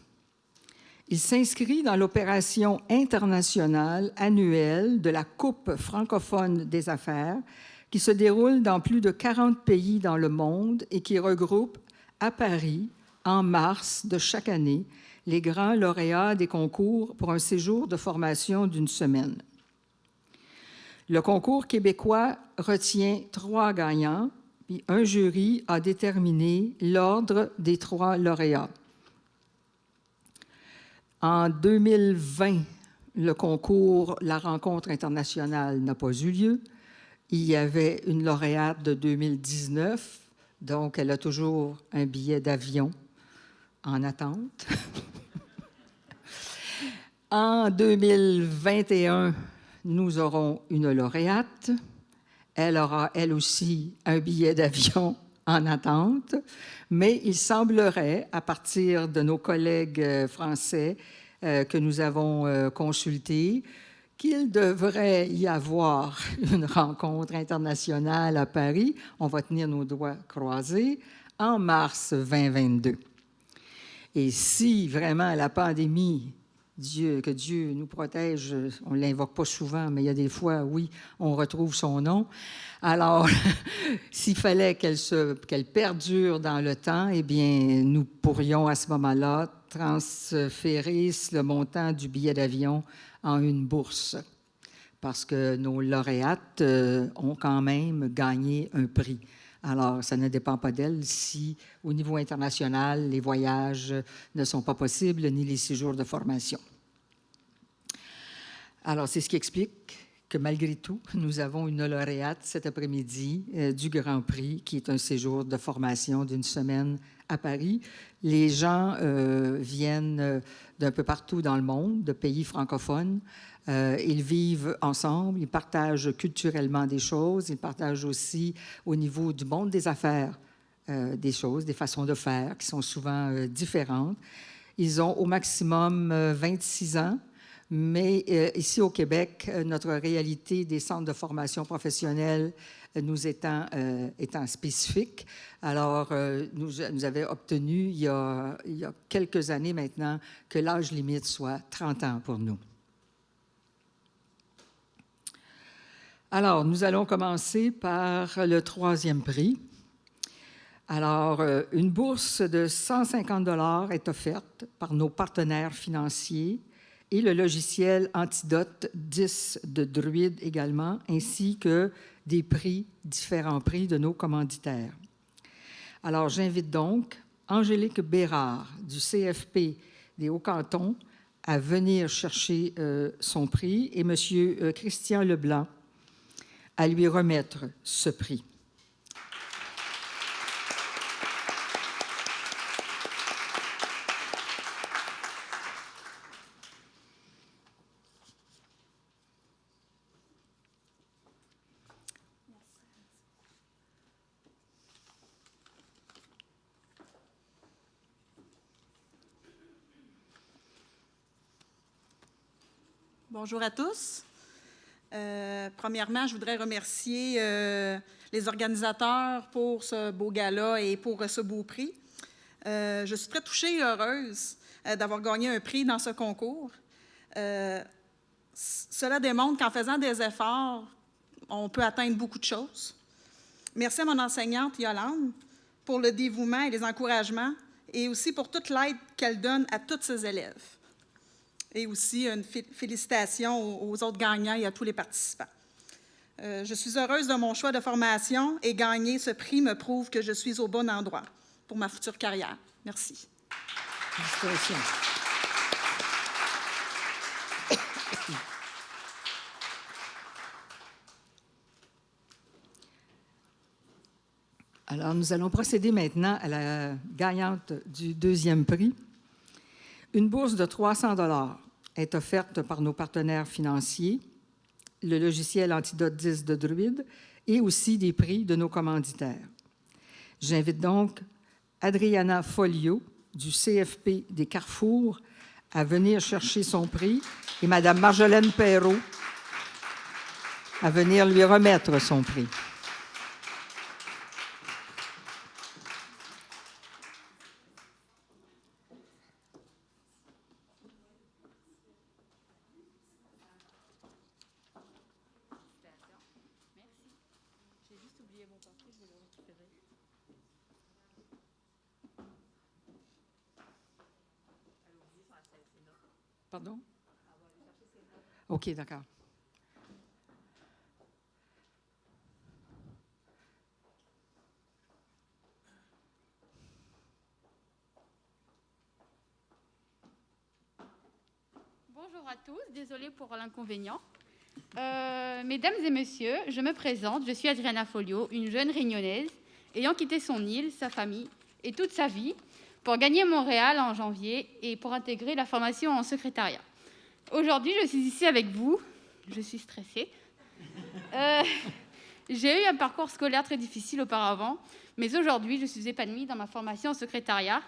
Il s'inscrit dans l'opération internationale annuelle de la Coupe francophone des affaires qui se déroule dans plus de 40 pays dans le monde et qui regroupe à Paris, en mars de chaque année, les grands lauréats des concours pour un séjour de formation d'une semaine. Le concours québécois retient 3 gagnants, puis un jury a déterminé l'ordre des 3 lauréats. En 2020, le concours La Rencontre internationale n'a pas eu lieu. Il y avait une lauréate de 2019, donc elle a toujours un billet d'avion en attente. En 2021, nous aurons une lauréate. Elle aura, elle aussi, un billet d'avion en attente, mais il semblerait, à partir de nos collègues français que nous avons consultés, qu'il devrait y avoir une rencontre internationale à Paris, on va tenir nos doigts croisés, en mars 2022. Et si vraiment la pandémie que Dieu nous protège. On ne l'invoque pas souvent, mais il y a des fois, oui, on retrouve son nom. Alors, s'il fallait qu'elle perdure dans le temps, eh bien, nous pourrions à ce moment-là transférer le montant du billet d'avion en une bourse, parce que nos lauréates ont quand même gagné un prix. Alors, ça ne dépend pas d'elles si, au niveau international, les voyages ne sont pas possibles, ni les séjours de formation. Alors, c'est ce qui explique que, malgré tout, nous avons une lauréate cet après-midi du Grand Prix, qui est un séjour de formation d'une semaine à Paris. Les gens viennent d'un peu partout dans le monde, de pays francophones. Ils vivent ensemble, ils partagent culturellement des choses, ils partagent aussi au niveau du monde des affaires des choses, des façons de faire qui sont souvent différentes. Ils ont au maximum 26 ans, mais ici au Québec, notre réalité des centres de formation professionnelle nous étant spécifique. Alors, nous avons obtenu il y a quelques années maintenant que l'âge limite soit 30 ans pour nous. Alors, nous allons commencer par le 3e prix. Alors, une bourse de 150 $ est offerte par nos partenaires financiers et le logiciel Antidote 10 de Druide également, ainsi que des prix, différents prix de nos commanditaires. Alors, j'invite donc Angélique Bérard du CFP des Hauts-Cantons à venir chercher son prix et M. Christian Leblanc à lui remettre ce prix. Bonjour à tous. Premièrement, je voudrais remercier les organisateurs pour ce beau gala et pour ce beau prix. Je suis très touchée et heureuse d'avoir gagné un prix dans ce concours. Cela démontre qu'en faisant des efforts, on peut atteindre beaucoup de choses. Merci à mon enseignante Yolande pour le dévouement et les encouragements et aussi pour toute l'aide qu'elle donne à tous ses élèves. Et aussi une félicitation aux autres gagnants et à tous les participants. Je suis heureuse de mon choix de formation et gagner ce prix me prouve que je suis au bon endroit pour ma future carrière. Merci. Félicitations. Alors, nous allons procéder maintenant à la gagnante du 2e prix. Une bourse de 300 $ est offerte par nos partenaires financiers, le logiciel Antidote 10 de Druide et aussi des prix de nos commanditaires. J'invite donc Adriana Folio du CFP des Carrefours à venir chercher son prix et Mme Marjolaine Perrault à venir lui remettre son prix. Pardon? OK, d'accord. Bonjour à tous, désolée pour l'inconvénient. Mesdames et messieurs, je me présente, je suis Adriana Folio, une jeune réunionnaise ayant quitté son île, sa famille et toute sa vie pour gagner Montréal en janvier et pour intégrer la formation en secrétariat. Aujourd'hui, je suis ici avec vous. Je suis stressée. J'ai eu un parcours scolaire très difficile auparavant, mais aujourd'hui, je suis épanouie dans ma formation en secrétariat,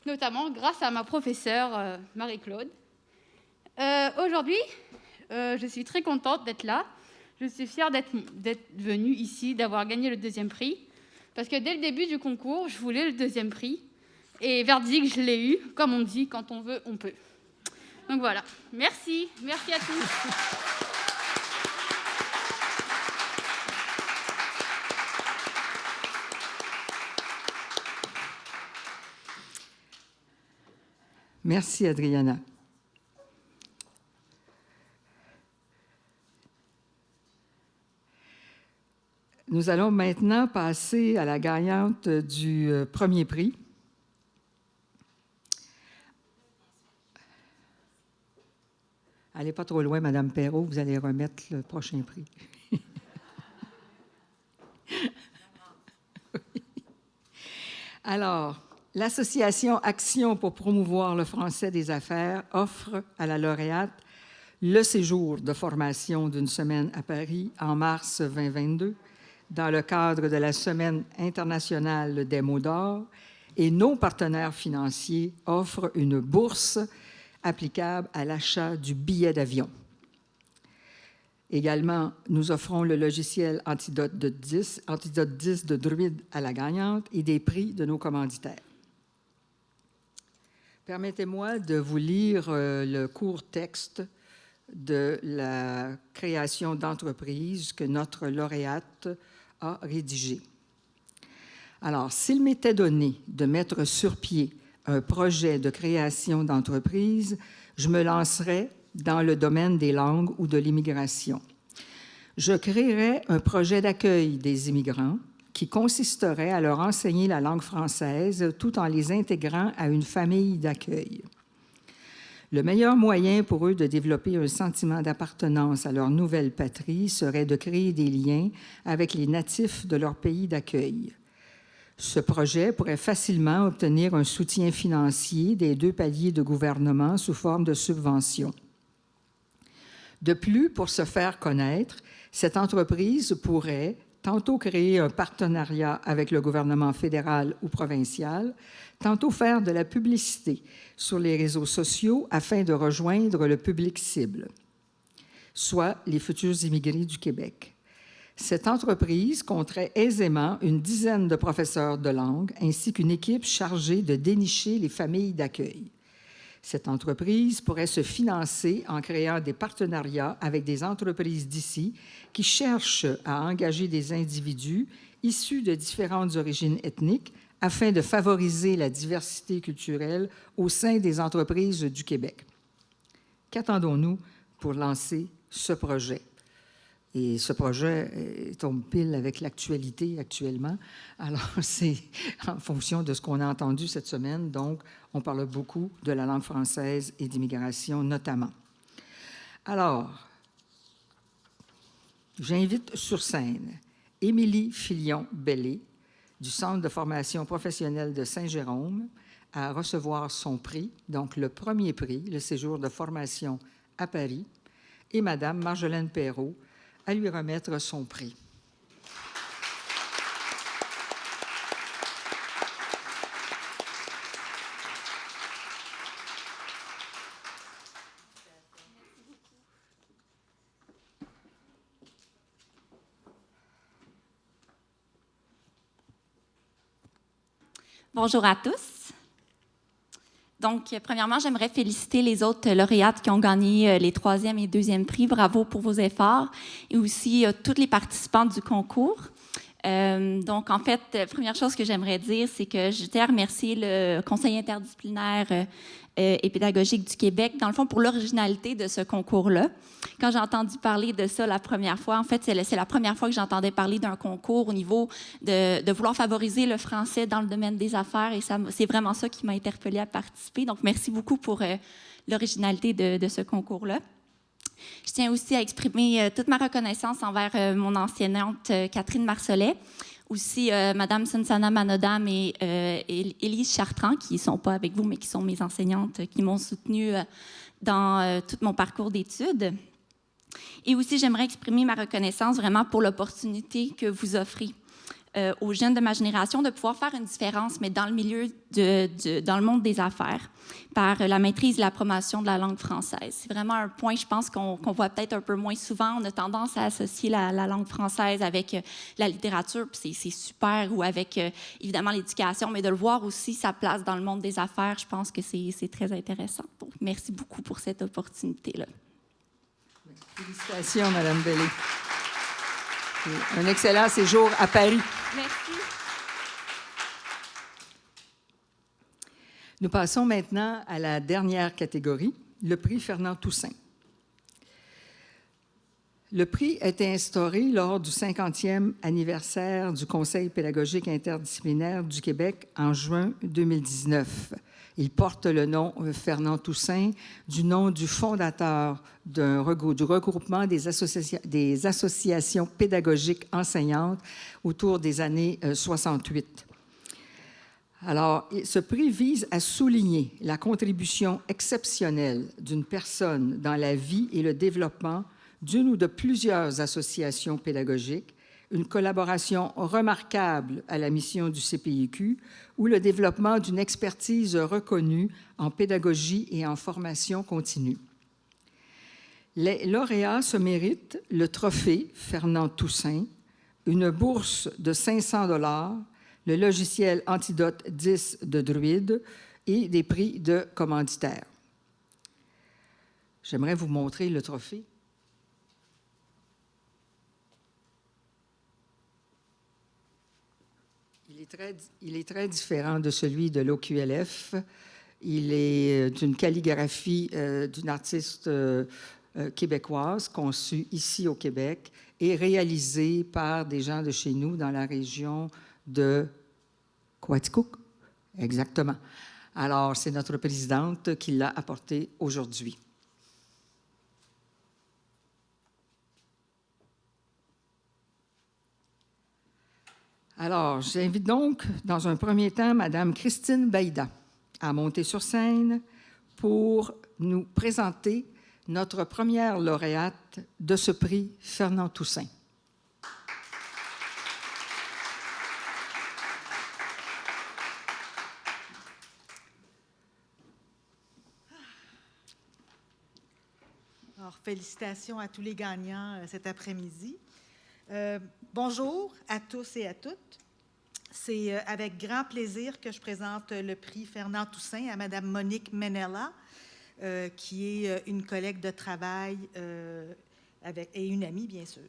notamment grâce à ma professeure Marie-Claude. Aujourd'hui, je suis très contente d'être là. Je suis fière d'être venue ici, d'avoir gagné le 2e prix, parce que dès le début du concours, je voulais le 2e prix. Et verdict, je l'ai eu. Comme on dit, quand on veut, on peut. Donc voilà, merci à tous. Merci, Adriana. Nous allons maintenant passer à la gagnante du premier prix. Allez pas trop loin, Madame Perrault, vous allez remettre le prochain prix. Alors, l'Association Action pour promouvoir le français des affaires offre à la lauréate le séjour de formation d'une semaine à Paris en mars 2022 dans le cadre de la Semaine internationale des mots d'or, et nos partenaires financiers offrent une bourse applicable à l'achat du billet d'avion. Également, nous offrons le logiciel Antidote 10 de Druide à la gagnante et des prix de nos commanditaires. Permettez-moi de vous lire le court texte de la création d'entreprise que notre lauréate a rédigé. Alors, s'il m'était donné de mettre sur pied un projet de création d'entreprise, je me lancerais dans le domaine des langues ou de l'immigration. Je créerais un projet d'accueil des immigrants qui consisterait à leur enseigner la langue française tout en les intégrant à une famille d'accueil. Le meilleur moyen pour eux de développer un sentiment d'appartenance à leur nouvelle patrie serait de créer des liens avec les natifs de leur pays d'accueil. Ce projet pourrait facilement obtenir un soutien financier des 2 paliers de gouvernement sous forme de subventions. De plus, pour se faire connaître, cette entreprise pourrait tantôt créer un partenariat avec le gouvernement fédéral ou provincial, tantôt faire de la publicité sur les réseaux sociaux afin de rejoindre le public cible, soit les futurs immigrés du Québec. Cette entreprise compterait aisément une dizaine de professeurs de langue ainsi qu'une équipe chargée de dénicher les familles d'accueil. Cette entreprise pourrait se financer en créant des partenariats avec des entreprises d'ici qui cherchent à engager des individus issus de différentes origines ethniques afin de favoriser la diversité culturelle au sein des entreprises du Québec. Qu'attendons-nous pour lancer ce projet? Et ce projet tombe pile avec l'actualité actuellement. Alors, c'est en fonction de ce qu'on a entendu cette semaine. Donc, on parle beaucoup de la langue française et d'immigration notamment. Alors, j'invite sur scène Émilie Filion-Bellé du Centre de formation professionnelle de Saint-Jérôme à recevoir son prix, donc le premier prix, le séjour de formation à Paris, et Madame Marjolaine Perrault à lui remettre son prix. Bonjour à tous. Donc, premièrement, j'aimerais féliciter les autres lauréates qui ont gagné les 3e et 2e prix. Bravo pour vos efforts. Et aussi tous les participants du concours. Donc, en fait, première chose que j'aimerais dire, c'est que je tiens à remercier le Conseil interdisciplinaire et pédagogique du Québec, dans le fond, pour l'originalité de ce concours-là. Quand j'ai entendu parler de ça la première fois, en fait, c'est la première fois que j'entendais parler d'un concours au niveau de vouloir favoriser le français dans le domaine des affaires, et c'est vraiment ça qui m'a interpellée à participer. Donc, merci beaucoup pour l'originalité de ce concours-là. Je tiens aussi à exprimer toute ma reconnaissance envers mon enseignante Catherine Marcelet, aussi Madame Sunsana Manodam et Élise Chartrand, qui ne sont pas avec vous, mais qui sont mes enseignantes, qui m'ont soutenue dans tout mon parcours d'études. Et aussi, j'aimerais exprimer ma reconnaissance vraiment pour l'opportunité que vous offrez aux jeunes de ma génération de pouvoir faire une différence, mais dans le milieu, dans le monde des affaires, par la maîtrise et la promotion de la langue française. C'est vraiment un point, je pense, qu'on voit peut-être un peu moins souvent. On a tendance à associer la langue française avec la littérature, puis c'est super, ou avec, évidemment, l'éducation, mais de le voir aussi sa place dans le monde des affaires, je pense que c'est très intéressant. Donc, merci beaucoup pour cette opportunité-là. Félicitations, Mme Bellé. Un excellent séjour à Paris. Merci. Nous passons maintenant à la dernière catégorie, le prix Fernand Toussaint. Le prix a été instauré lors du 50e anniversaire du Conseil pédagogique interdisciplinaire du Québec en juin 2019. Il porte le nom Fernand Toussaint du nom du fondateur du regroupement des associations pédagogiques enseignantes autour des années 68. Alors, ce prix vise à souligner la contribution exceptionnelle d'une personne dans la vie et le développement d'une ou de plusieurs associations pédagogiques, une collaboration remarquable à la mission du CPIQ ou le développement d'une expertise reconnue en pédagogie et en formation continue. Les lauréats se méritent le trophée Fernand Toussaint, une bourse de 500 $, le logiciel Antidote 10 de Druide et des prix de commanditaire. J'aimerais vous montrer le trophée. Il est très différent de celui de l'OQLF. Il est d'une calligraphie d'une artiste québécoise conçue ici au Québec et réalisée par des gens de chez nous dans la région de Coaticook. Exactement. Alors, c'est notre présidente qui l'a apporté aujourd'hui. Alors, j'invite donc, dans un premier temps, Mme Christine Baïda à monter sur scène pour nous présenter notre première lauréate de ce prix Fernand Toussaint. Alors, félicitations à tous les gagnants cet après-midi. Bonjour à tous et à toutes. C'est avec grand plaisir que je présente le prix Fernand Toussaint à Mme Monique Menella, qui est une collègue de travail et une amie, bien sûr.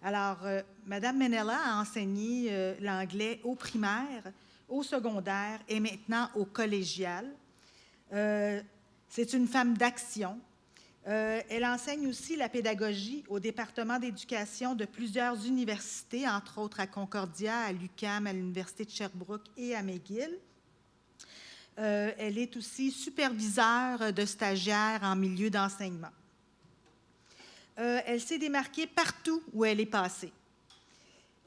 Alors, Mme Menella a enseigné l'anglais au primaire, au secondaire et maintenant au collégial. C'est une femme d'action. Elle enseigne aussi la pédagogie au département d'éducation de plusieurs universités, entre autres à Concordia, à l'UQAM, à l'Université de Sherbrooke et à McGill. Elle est aussi superviseure de stagiaires en milieu d'enseignement. Elle s'est démarquée partout où elle est passée.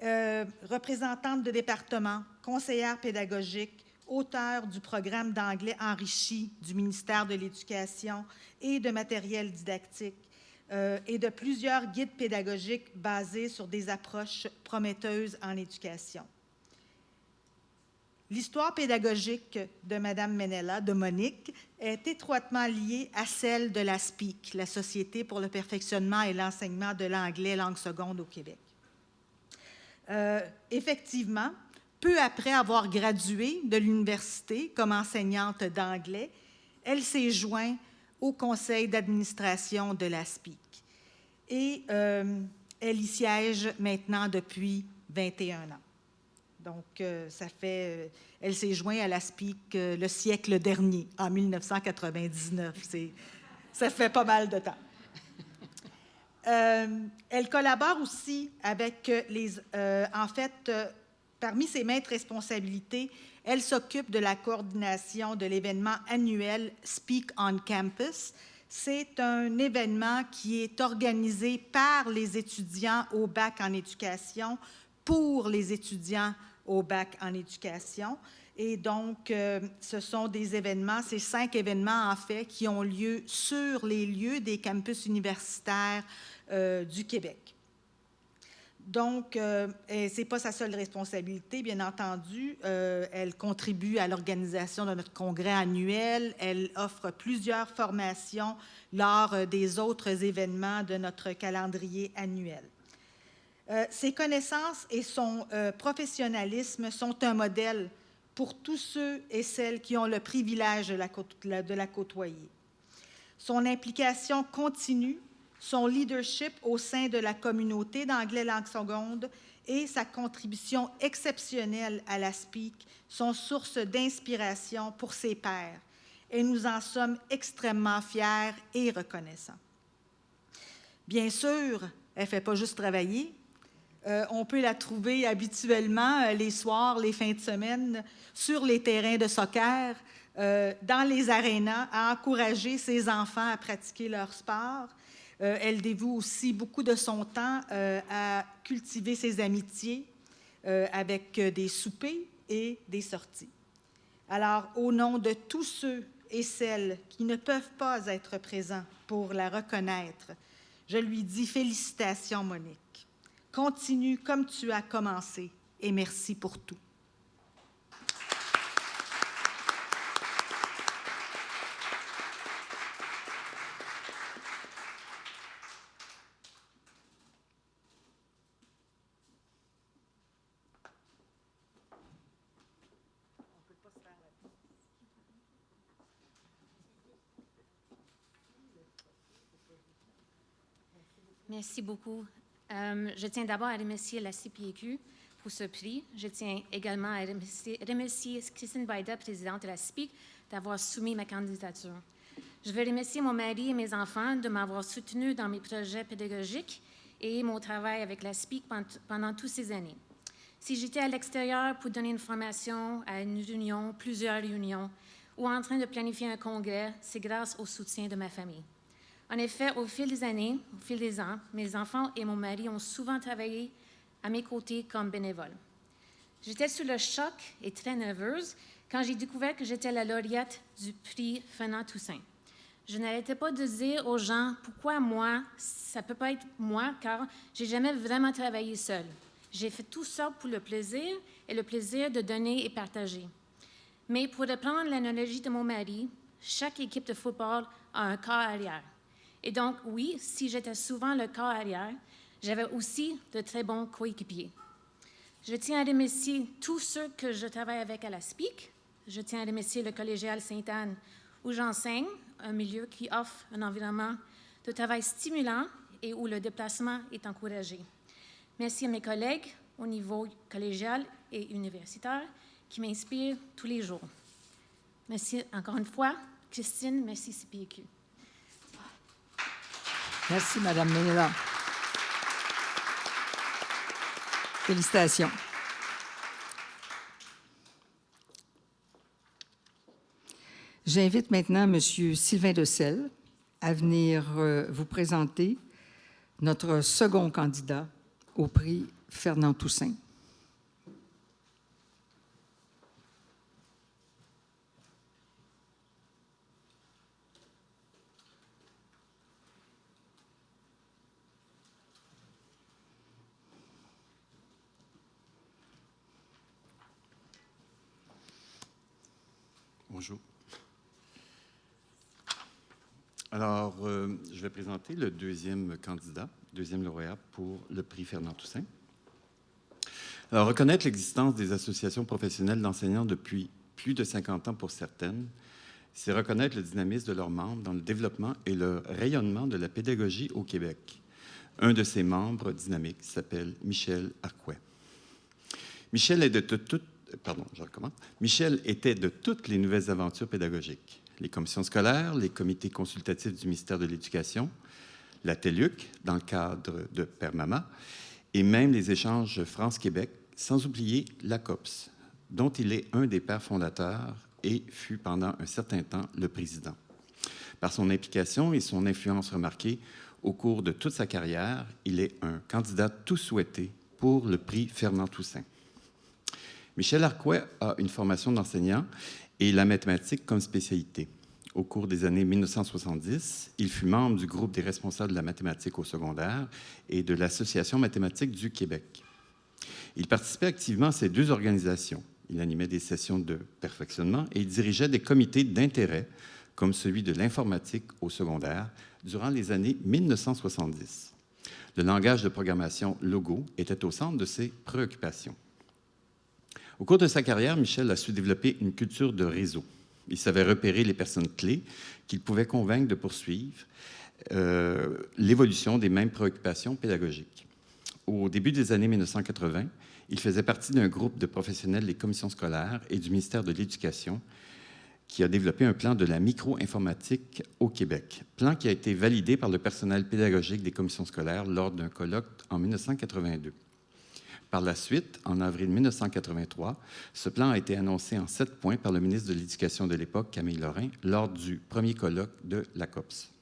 Représentante de département, conseillère pédagogique, auteure du programme d'anglais enrichi du ministère de l'Éducation et de matériel didactique et de plusieurs guides pédagogiques basés sur des approches prometteuses en éducation. L'histoire pédagogique de Mme Menella, de Monique, est étroitement liée à celle de la SPIC, la Société pour le perfectionnement et l'enseignement de l'anglais langue seconde au Québec. Effectivement, peu après avoir gradué de l'université comme enseignante d'anglais, elle s'est jointe au conseil d'administration de la SPIC. Et elle y siège maintenant depuis 21 ans. Donc, elle s'est jointe à la SPIC le siècle dernier, en 1999. Ça fait pas mal de temps. Elle collabore aussi avec parmi ses maintes responsabilités, elle s'occupe de la coordination de l'événement annuel Speak on Campus. C'est un événement qui est organisé par les étudiants au bac en éducation pour les étudiants au bac en éducation. Et donc, ce sont des événements, ces 5 événements, en fait, qui ont lieu sur les lieux des campus universitaires du Québec. Donc, ce n'est pas sa seule responsabilité, bien entendu. Elle contribue à l'organisation de notre congrès annuel. Elle offre plusieurs formations lors des autres événements de notre calendrier annuel. Ses connaissances et son professionnalisme sont un modèle pour tous ceux et celles qui ont le privilège de la côtoyer. Son implication continue, son leadership au sein de la communauté d'anglais langue seconde et sa contribution exceptionnelle à la SPIC sont source d'inspiration pour ses pairs et nous en sommes extrêmement fiers et reconnaissants. Bien sûr, elle ne fait pas juste travailler. On peut la trouver habituellement les soirs, les fins de semaine, sur les terrains de soccer, dans les arénas, à encourager ses enfants à pratiquer leur sport. Elle dévoue aussi beaucoup de son temps à cultiver ses amitiés avec des soupers et des sorties. Alors, au nom de tous ceux et celles qui ne peuvent pas être présents pour la reconnaître, je lui dis félicitations, Monique. Continue comme tu as commencé et merci pour tout. Merci beaucoup. Je tiens d'abord à remercier la CPEQ pour ce prix. Je tiens également à remercier Christine Baïda, présidente de la SPIC, d'avoir soumis ma candidature. Je veux remercier mon mari et mes enfants de m'avoir soutenu dans mes projets pédagogiques et mon travail avec la SPIC pendant toutes ces années. Si j'étais à l'extérieur pour donner une formation à une réunion, plusieurs réunions, ou en train de planifier un congrès, c'est grâce au soutien de ma famille. En effet, au fil des années, au fil des ans, mes enfants et mon mari ont souvent travaillé à mes côtés comme bénévoles. J'étais sous le choc et très nerveuse quand j'ai découvert que j'étais la lauréate du prix Fernand Toussaint. Je n'arrêtais pas de dire aux gens pourquoi moi, ça ne peut pas être moi, car je n'ai jamais vraiment travaillé seule. J'ai fait tout ça pour le plaisir et le plaisir de donner et partager. Mais pour reprendre l'analogie de mon mari, chaque équipe de football a un corps arrière. Et donc, oui, si j'étais souvent le corps arrière, j'avais aussi de très bons coéquipiers. Je tiens à remercier tous ceux que je travaille avec à la SPIC. Je tiens à remercier le collégial Sainte-Anne, où j'enseigne, un milieu qui offre un environnement de travail stimulant et où le déplacement est encouragé. Merci à mes collègues au niveau collégial et universitaire qui m'inspirent tous les jours. Merci encore une fois, Christine, merci CPEQ. Merci, Mme Ménela. Félicitations. J'invite maintenant M. Sylvain Decelle à venir vous présenter notre second candidat au prix Fernand Toussaint. Bonjour. Alors, je vais présenter le deuxième candidat, deuxième lauréat pour le prix Fernand Toussaint. Alors, reconnaître l'existence des associations professionnelles d'enseignants depuis plus de 50 ans pour certaines, c'est reconnaître le dynamisme de leurs membres dans le développement et le rayonnement de la pédagogie au Québec. Un de ses membres dynamiques s'appelle Michel Arquet. Michel était de toutes les nouvelles aventures pédagogiques. Les commissions scolaires, les comités consultatifs du ministère de l'Éducation, la TELUC, dans le cadre de Père-Mama, et même les échanges France-Québec, sans oublier la COPS, dont il est un des pères fondateurs et fut pendant un certain temps le président. Par son implication et son influence remarquée au cours de toute sa carrière, il est un candidat tout souhaité pour le prix Fernand Toussaint. Michel Arquet a une formation d'enseignant et la mathématique comme spécialité. Au cours des années 1970, il fut membre du groupe des responsables de la mathématique au secondaire et de l'Association mathématique du Québec. Il participait activement à ces deux organisations. Il animait des sessions de perfectionnement et il dirigeait des comités d'intérêt, comme celui de l'informatique au secondaire, durant les années 1970. Le langage de programmation Logo était au centre de ses préoccupations. Au cours de sa carrière, Michel a su développer une culture de réseau. Il savait repérer les personnes clés qu'il pouvait convaincre de poursuivre l'évolution des mêmes préoccupations pédagogiques. Au début des années 1980, il faisait partie d'un groupe de professionnels des commissions scolaires et du ministère de l'Éducation qui a développé un plan de la micro-informatique au Québec, plan qui a été validé par le personnel pédagogique des commissions scolaires lors d'un colloque en 1982. Par la suite, en avril 1983, ce plan a été annoncé en 7 points par le ministre de l'Éducation de l'époque, Camille Lorrain, lors du premier colloque de la COPS.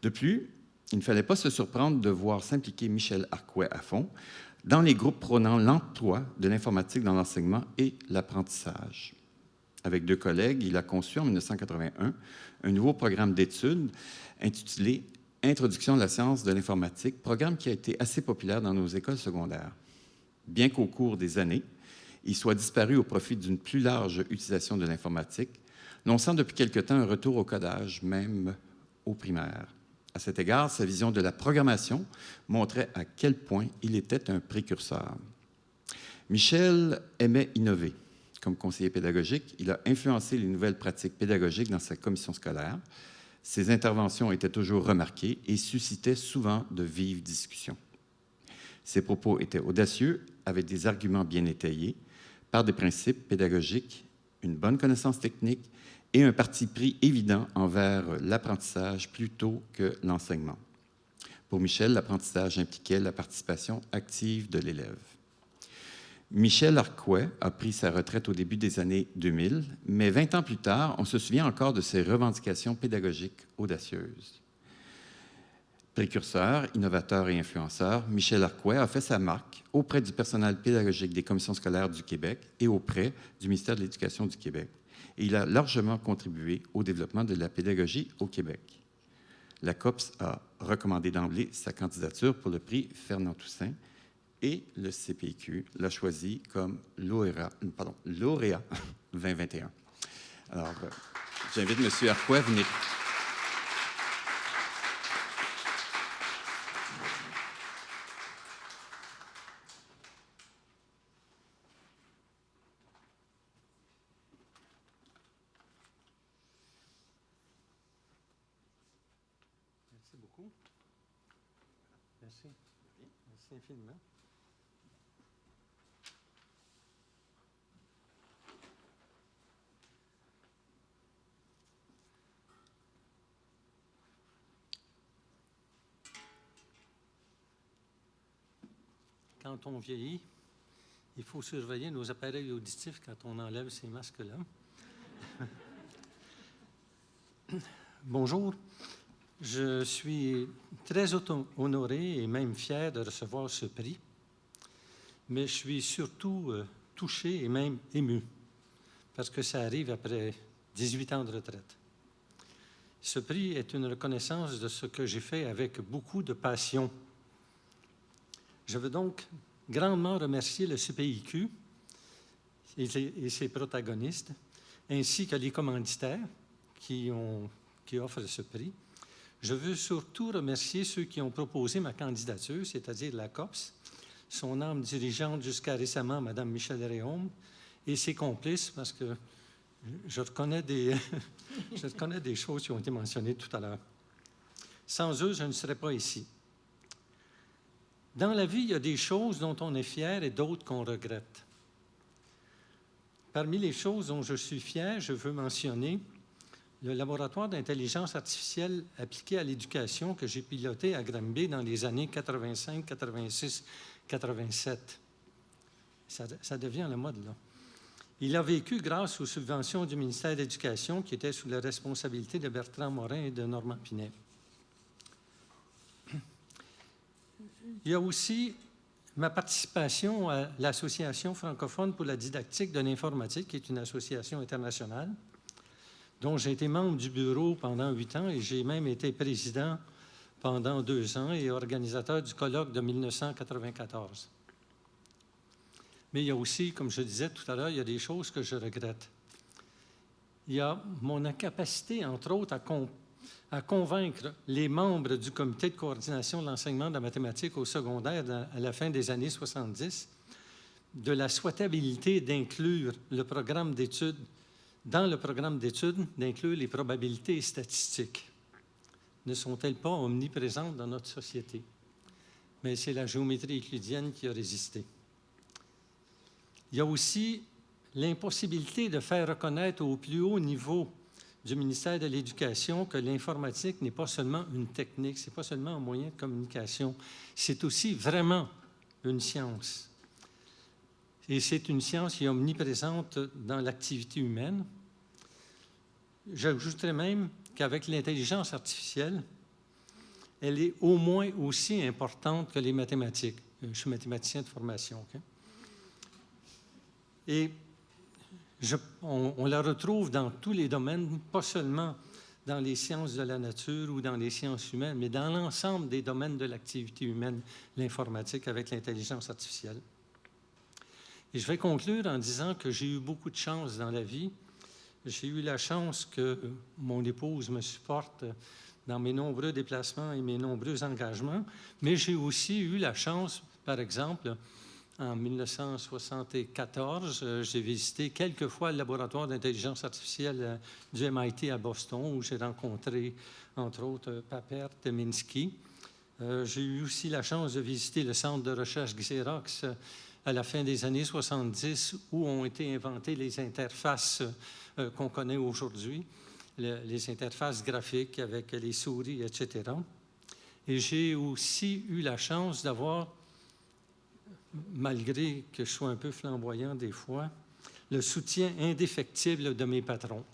De plus, il ne fallait pas se surprendre de voir s'impliquer Michel Arquet à fond dans les groupes prônant l'emploi de l'informatique dans l'enseignement et l'apprentissage. Avec 2 collègues, il a conçu en 1981 un nouveau programme d'études intitulé « Introduction de la science de l'informatique », programme qui a été assez populaire dans nos écoles secondaires. Bien qu'au cours des années, il soit disparu au profit d'une plus large utilisation de l'informatique, l'on sent depuis quelque temps un retour au codage, même au primaire. À cet égard, sa vision de la programmation montrait à quel point il était un précurseur. Michel aimait innover. Comme conseiller pédagogique, il a influencé les nouvelles pratiques pédagogiques dans sa commission scolaire. Ses interventions étaient toujours remarquées et suscitaient souvent de vives discussions. Ses propos étaient audacieux, avec des arguments bien étayés, par des principes pédagogiques, une bonne connaissance technique et un parti pris évident envers l'apprentissage plutôt que l'enseignement. Pour Michel, l'apprentissage impliquait la participation active de l'élève. Michel Arquet a pris sa retraite au début des années 2000, mais 20 ans plus tard, on se souvient encore de ses revendications pédagogiques audacieuses. Précurseur, innovateur et influenceur, Michel Arquet a fait sa marque auprès du personnel pédagogique des commissions scolaires du Québec et auprès du ministère de l'Éducation du Québec. Et il a largement contribué au développement de la pédagogie au Québec. La COPS a recommandé d'emblée sa candidature pour le prix Fernand-Toussaint et le CPIQ l'a choisi comme lauréat 2021. Alors, j'invite M. Arquet à venir. Merci beaucoup. Merci. Merci infiniment. Quand on vieillit, il faut surveiller nos appareils auditifs quand on enlève ces masques-là. Bonjour. Je suis très honoré et même fier de recevoir ce prix, mais je suis surtout touché et même ému, parce que ça arrive après 18 ans de retraite. Ce prix est une reconnaissance de ce que j'ai fait avec beaucoup de passion. Je veux donc grandement remercier le CPIQ et ses protagonistes, ainsi que les commanditaires qui offrent ce prix. Je veux surtout remercier ceux qui ont proposé ma candidature, c'est-à-dire la COPS, son âme dirigeante jusqu'à récemment, Mme Michèle Réaume, et ses complices, parce que je reconnais des choses qui ont été mentionnées tout à l'heure. Sans eux, je ne serais pas ici. Dans la vie, il y a des choses dont on est fier et d'autres qu'on regrette. Parmi les choses dont je suis fier, je veux mentionner le laboratoire d'intelligence artificielle appliquée à l'éducation que j'ai piloté à Granby dans les années 85, 86, 87. Ça devient la mode, là. Il a vécu grâce aux subventions du ministère de l'Éducation qui étaient sous la responsabilité de Bertrand Morin et de Normand Pinet. Il y a aussi ma participation à l'Association francophone pour la didactique de l'informatique, qui est une association internationale, dont j'ai été membre du bureau pendant 8 ans et j'ai même été président pendant 2 ans et organisateur du colloque de 1994. Mais il y a aussi, comme je disais tout à l'heure, il y a des choses que je regrette. Il y a mon incapacité, entre autres, à convaincre les membres du comité de coordination de l'enseignement de la mathématique au secondaire à la fin des années 70 de la souhaitabilité d'inclure le programme d'études, dans le programme d'études, d'inclure les probabilités statistiques. Ne sont-elles pas omniprésentes dans notre société? Mais c'est la géométrie euclidienne qui a résisté. Il y a aussi l'impossibilité de faire reconnaître au plus haut niveau du ministère de l'Éducation que l'informatique n'est pas seulement une technique, ce n'est pas seulement un moyen de communication, c'est aussi vraiment une science. Et c'est une science qui est omniprésente dans l'activité humaine. J'ajouterais même qu'avec l'intelligence artificielle, elle est au moins aussi importante que les mathématiques. Je suis mathématicien de formation. Okay? Et on la retrouve dans tous les domaines, pas seulement dans les sciences de la nature ou dans les sciences humaines, mais dans l'ensemble des domaines de l'activité humaine, l'informatique avec l'intelligence artificielle. Et je vais conclure en disant que j'ai eu beaucoup de chance dans la vie. J'ai eu la chance que mon épouse me supporte dans mes nombreux déplacements et mes nombreux engagements, mais j'ai aussi eu la chance, par exemple, en 1974, j'ai visité quelques fois le laboratoire d'intelligence artificielle du MIT à Boston, où j'ai rencontré, entre autres, Papert de Minsky. J'ai eu aussi la chance de visiter le centre de recherche Xerox à la fin des années 70, où ont été inventées les interfaces qu'on connaît aujourd'hui, les interfaces graphiques avec les souris, etc. Et j'ai aussi eu la chance d'avoir, malgré que je sois un peu flamboyant des fois, le soutien indéfectible de mes patrons.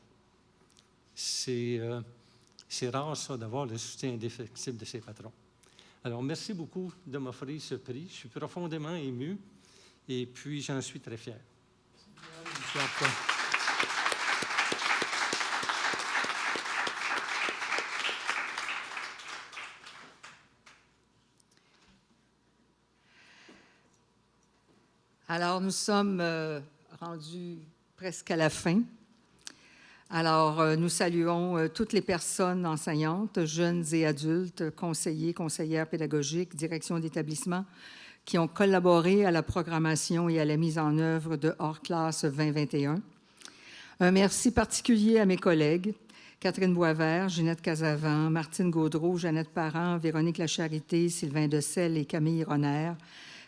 C'est rare, ça, d'avoir le soutien indéfectible de ses patrons. Alors, merci beaucoup de m'offrir ce prix. Je suis profondément ému et puis j'en suis très fier. Merci. Alors, nous sommes rendus presque à la fin. Alors, nous saluons toutes les personnes enseignantes, jeunes et adultes, conseillers, conseillères pédagogiques, direction d'établissement, qui ont collaboré à la programmation et à la mise en œuvre de Hors Classe 2021. Un merci particulier à mes collègues, Catherine Boisvert, Ginette Casavant, Martine Gaudreault, Jeannette Parent, Véronique Lacharité, Sylvain Decelle et Camille Ronner,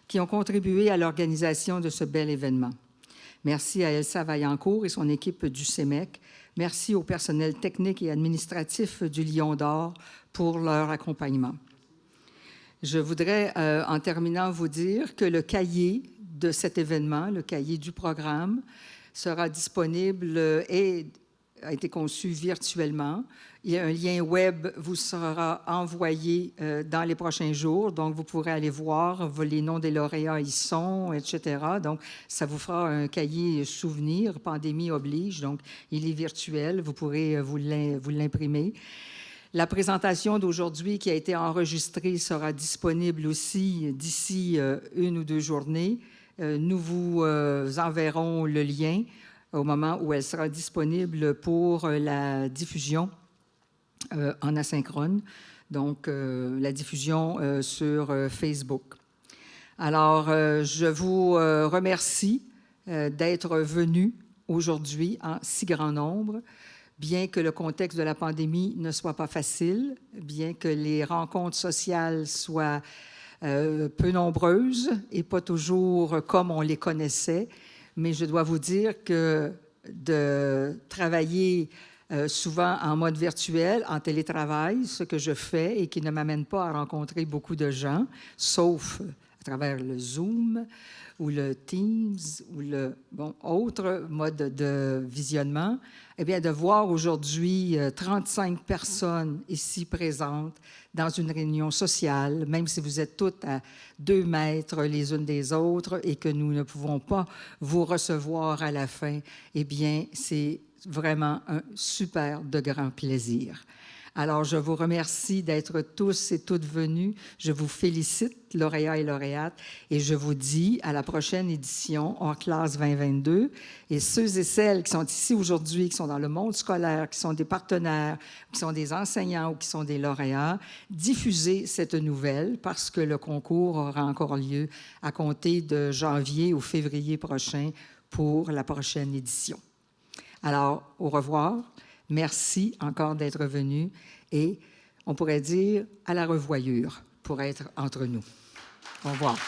qui ont contribué à l'organisation de ce bel événement. Merci à Elsa Vaillancourt et son équipe du CEMEC. Merci au personnel technique et administratif du Lion d'Or pour leur accompagnement. Je voudrais, en terminant, vous dire que le cahier de cet événement, le cahier du programme, sera disponible et a été conçu virtuellement. Il y a un lien web vous sera envoyé dans les prochains jours, donc vous pourrez aller voir, les noms des lauréats y sont, etc. Donc, ça vous fera un cahier souvenir, pandémie oblige, donc il est virtuel, vous pourrez vous l'imprimer. La présentation d'aujourd'hui qui a été enregistrée sera disponible aussi d'ici 1 ou 2 journées. Nous vous enverrons le lien au moment où elle sera disponible pour la diffusion en asynchrone, donc la diffusion sur Facebook. Alors, je vous remercie d'être venus aujourd'hui en si grand nombre, bien que le contexte de la pandémie ne soit pas facile, bien que les rencontres sociales soient peu nombreuses et pas toujours comme on les connaissait, mais je dois vous dire que de travailler souvent en mode virtuel, en télétravail, ce que je fais et qui ne m'amène pas à rencontrer beaucoup de gens, sauf à travers le Zoom ou le Teams ou le autre mode de visionnement, eh bien, de voir aujourd'hui 35 personnes ici présentes dans une réunion sociale, même si vous êtes toutes à 2 mètres les unes des autres et que nous ne pouvons pas vous recevoir à la fin, eh bien, c'est vraiment un super de grand plaisir. Alors, je vous remercie d'être tous et toutes venus. Je vous félicite, lauréats et lauréates, et je vous dis à la prochaine édition, hors classe 2022. Et ceux et celles qui sont ici aujourd'hui, qui sont dans le monde scolaire, qui sont des partenaires, qui sont des enseignants ou qui sont des lauréats, diffusez cette nouvelle parce que le concours aura encore lieu à compter de janvier ou février prochain pour la prochaine édition. Alors, au revoir. Merci encore d'être venu et on pourrait dire à la revoyure pour être entre nous. Au revoir.